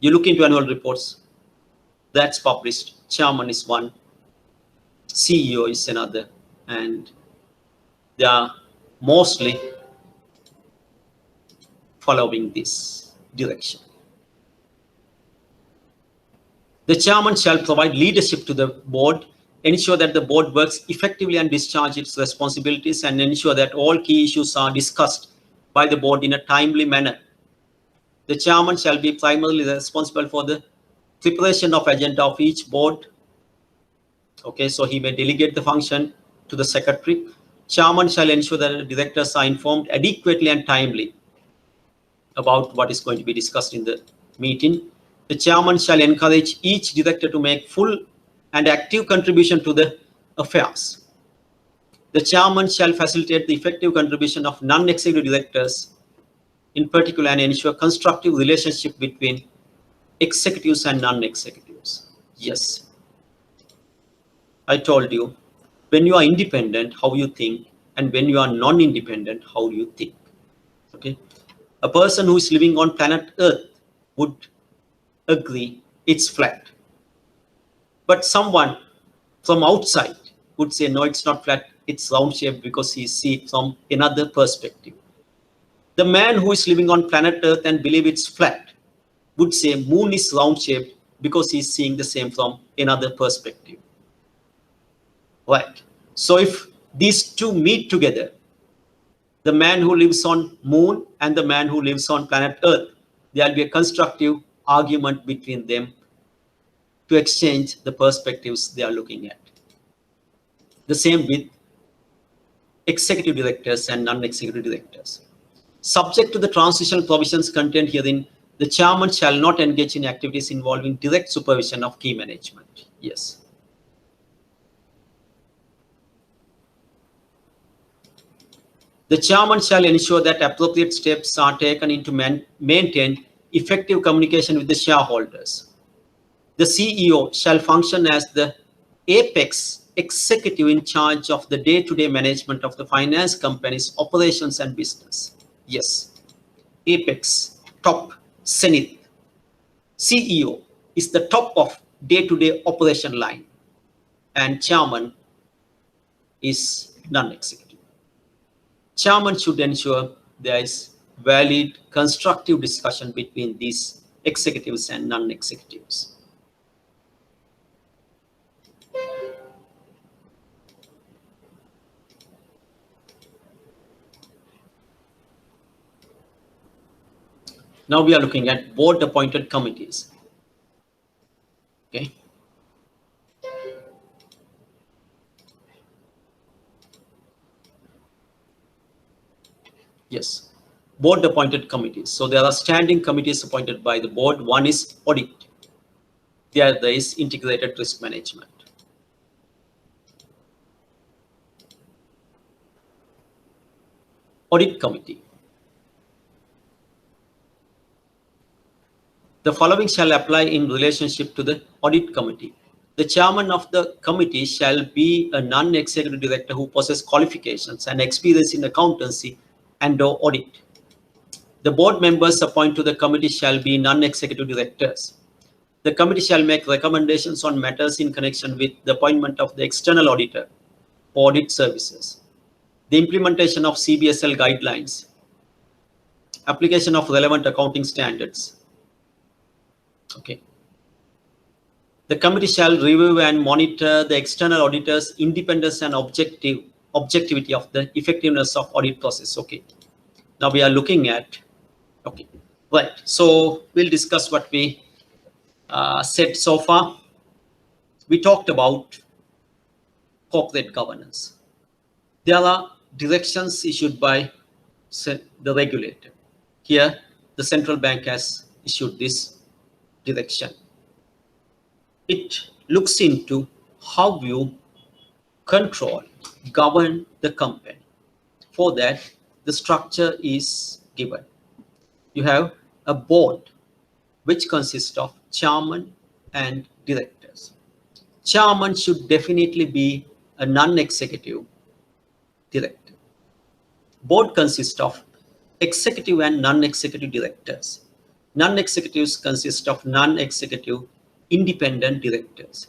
you look into annual reports, that's published. Chairman is one, CEO is another, and they are mostly following this direction. The chairman shall provide leadership to the board, ensure that the board works effectively and discharge its responsibilities, and ensure that all key issues are discussed by the board in a timely manner. The chairman shall be primarily responsible for the preparation of agenda of each board. Okay, so he may delegate the function to the secretary. Chairman shall ensure that the directors are informed adequately and timely about what is going to be discussed in the meeting. The chairman shall encourage each director to make full and active contribution to the affairs. The chairman shall facilitate the effective contribution of non-executive directors in particular and ensure constructive relationship between executives and non-executives. Yes, I told you, when you are independent, how you think, and when you are non-independent, how you think. Okay, a person who is living on planet Earth would agree it's flat, but someone from outside would say no, it's not flat, it's round shaped, because he sees it from another perspective. The man who is living on planet Earth and believe it's flat would say moon is round shaped because he's seeing the same from another perspective. Right. So if these two meet together, the man who lives on moon and the man who lives on planet Earth, there will be a constructive argument between them to exchange the perspectives they are looking at. The same with executive directors and non-executive directors. Subject to the transitional provisions contained herein, the chairman shall not engage in activities involving direct supervision of key management. Yes. The chairman shall ensure that appropriate steps are taken to maintain effective communication with the shareholders. The CEO shall function as the apex executive in charge of the day-to-day management of the finance company's operations and business. Yes, apex, top, zenith. CEO is the top of day-to-day operation line, and chairman is non-executive. Chairman should ensure there is valid, constructive discussion between these executives and non-executives. Now we are looking at board appointed committees. Okay. Yes, board appointed committees. So there are standing committees appointed by the board. One is audit. The other is integrated risk management. Audit committee. The following shall apply in relationship to the audit committee. The chairman of the committee shall be a non-executive director who possesses qualifications and experience in accountancy and/or audit. The board members appointed to the committee shall be non-executive directors. The committee shall make recommendations on matters in connection with the appointment of the external auditor, audit services, the implementation of CBSL guidelines, application of relevant accounting standards. Okay. The committee shall review and monitor the external auditor's independence and objectivity of the effectiveness of audit process. Okay. Now we are looking at, okay, right. So we'll discuss what we said so far. We talked about corporate governance. There are directions issued by the regulator. Here, the central bank has issued this direction. It looks into how you control, govern the company. For that, the structure is given. You have a board which consists of chairman and directors. Chairman should definitely be a non-executive director. Board consists of executive and non-executive directors. Non-executives consist of non-executive independent directors.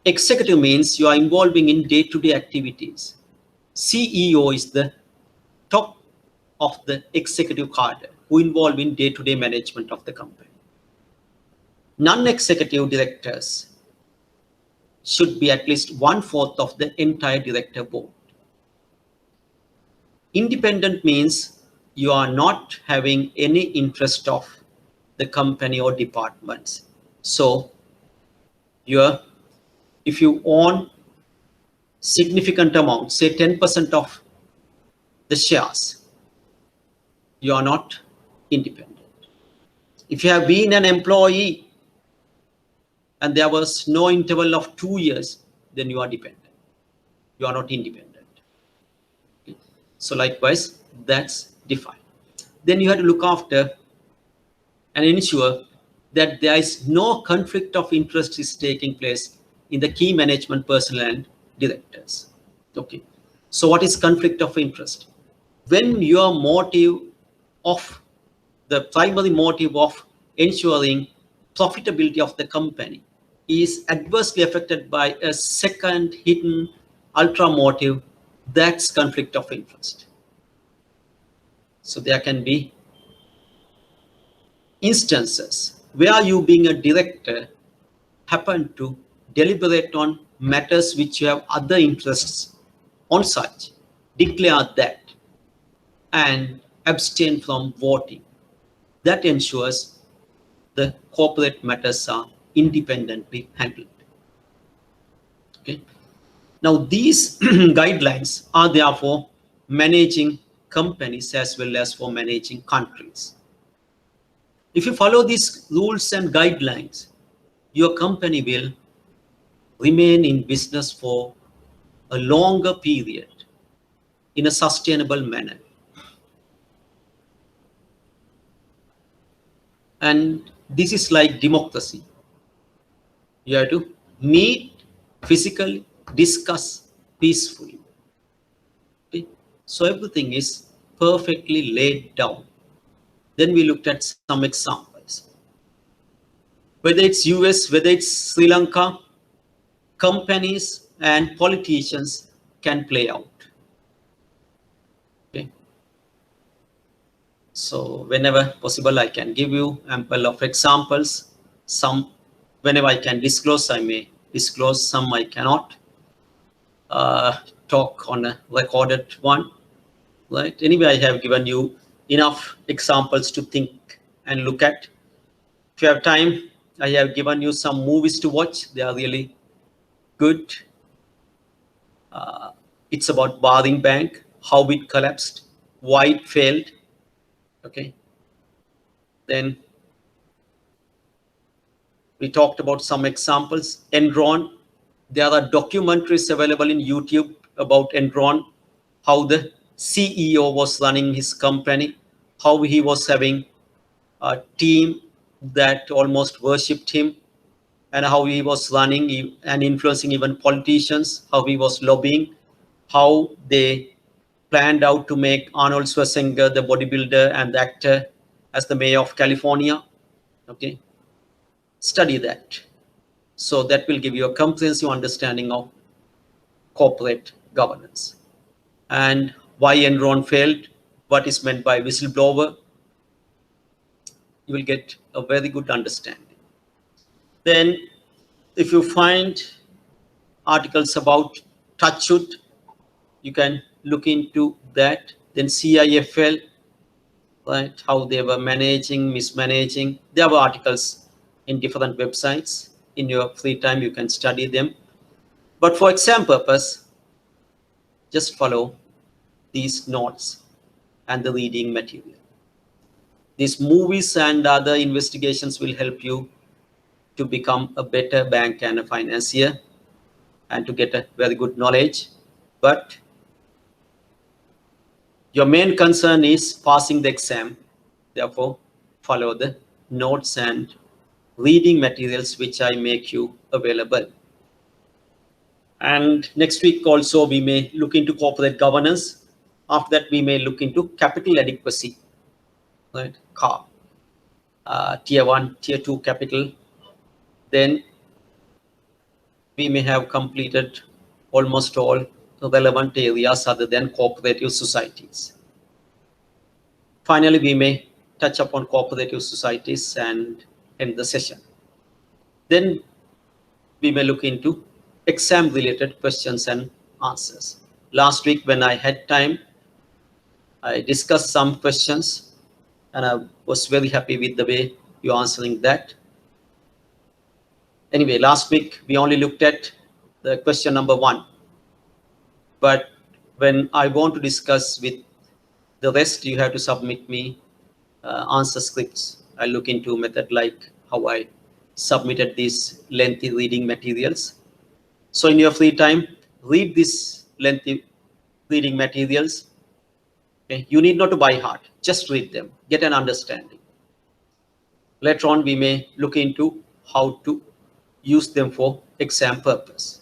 Executive means you are involving in day-to-day activities. CEO is the top of the executive cadre who involve in day-to-day management of the company. Non-executive directors should be at least 1/4 of the entire director board. Independent means you are not having any interest of the company or departments. So if you own significant amount, say 10% of the shares, you are not independent. If you have been an employee and there was no interval of 2 years, then you are dependent. You are not independent. Okay. So likewise, that's defined. Then you have to look after and ensure that there is no conflict of interest is taking place in the key management personnel and directors. Okay. So what is conflict of interest? When your motive of the primary motive of ensuring profitability of the company is adversely affected by a second hidden ultra motive, that's conflict of interest. So there can be instances where you being a director happen to deliberate on matters which you have other interests on such, declare that and abstain from voting. That ensures the corporate matters are independently handled. Okay. Now, these guidelines are there for managing companies as well as for managing countries. If you follow these rules and guidelines, your company will remain in business for a longer period in a sustainable manner. And this is like democracy. You have to meet physically, discuss peacefully. Okay? So everything is perfectly laid down. Then we looked at some examples. Whether it's US, whether it's Sri Lanka, companies and politicians can play out. Okay. So whenever possible, I can give you ample of examples. Some, whenever I can disclose, I may disclose. Some I cannot talk on a recorded one. Right. Anyway, I have given you enough examples to think and look at. If you have time, I have given you some movies to watch. They are really good. It's about Bathing Bank, how it collapsed, why it failed. Okay. Then we talked about some examples. Enron. There are documentaries available in YouTube about Enron, how the CEO was running his company, how he was having a team that almost worshipped him, and how he was running and influencing even politicians, how he was lobbying, how they planned out to make Arnold Schwarzenegger, the bodybuilder and the actor, as the mayor of California. Okay, study that. So that will give you a comprehensive understanding of corporate governance and why Enron failed, what is meant by whistleblower. You will get a very good understanding. Then, if you find articles about touchwood, you can look into that. Then CIFL, right, how they were managing, mismanaging. There were articles in different websites. In your free time, you can study them. But for exam purpose, just follow these notes and the reading material. These movies and other investigations will help you to become a better bank and a financier and to get a very good knowledge. But your main concern is passing the exam. Therefore, follow the notes and reading materials which I make you available. And next week also we may look into corporate governance. After that, we may look into capital adequacy, right? CAR, tier 1, tier 2 capital. Then we may have completed almost all relevant areas other than cooperative societies. Finally, we may touch upon cooperative societies and end the session. Then we may look into exam related questions and answers. Last week when I had time, I discussed some questions and I was very happy with the way you're answering that. Anyway, last week we only looked at the question number 1. But when I want to discuss with the rest, you have to submit me answer scripts. I look into a method like how I submitted these lengthy reading materials. So in your free time, read these lengthy reading materials. Okay? You need not to buy hard, just read them, get an understanding. Later on, we may look into how to use them for exam purpose.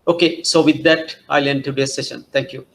Okay, so with that, I'll end today's session. Thank you.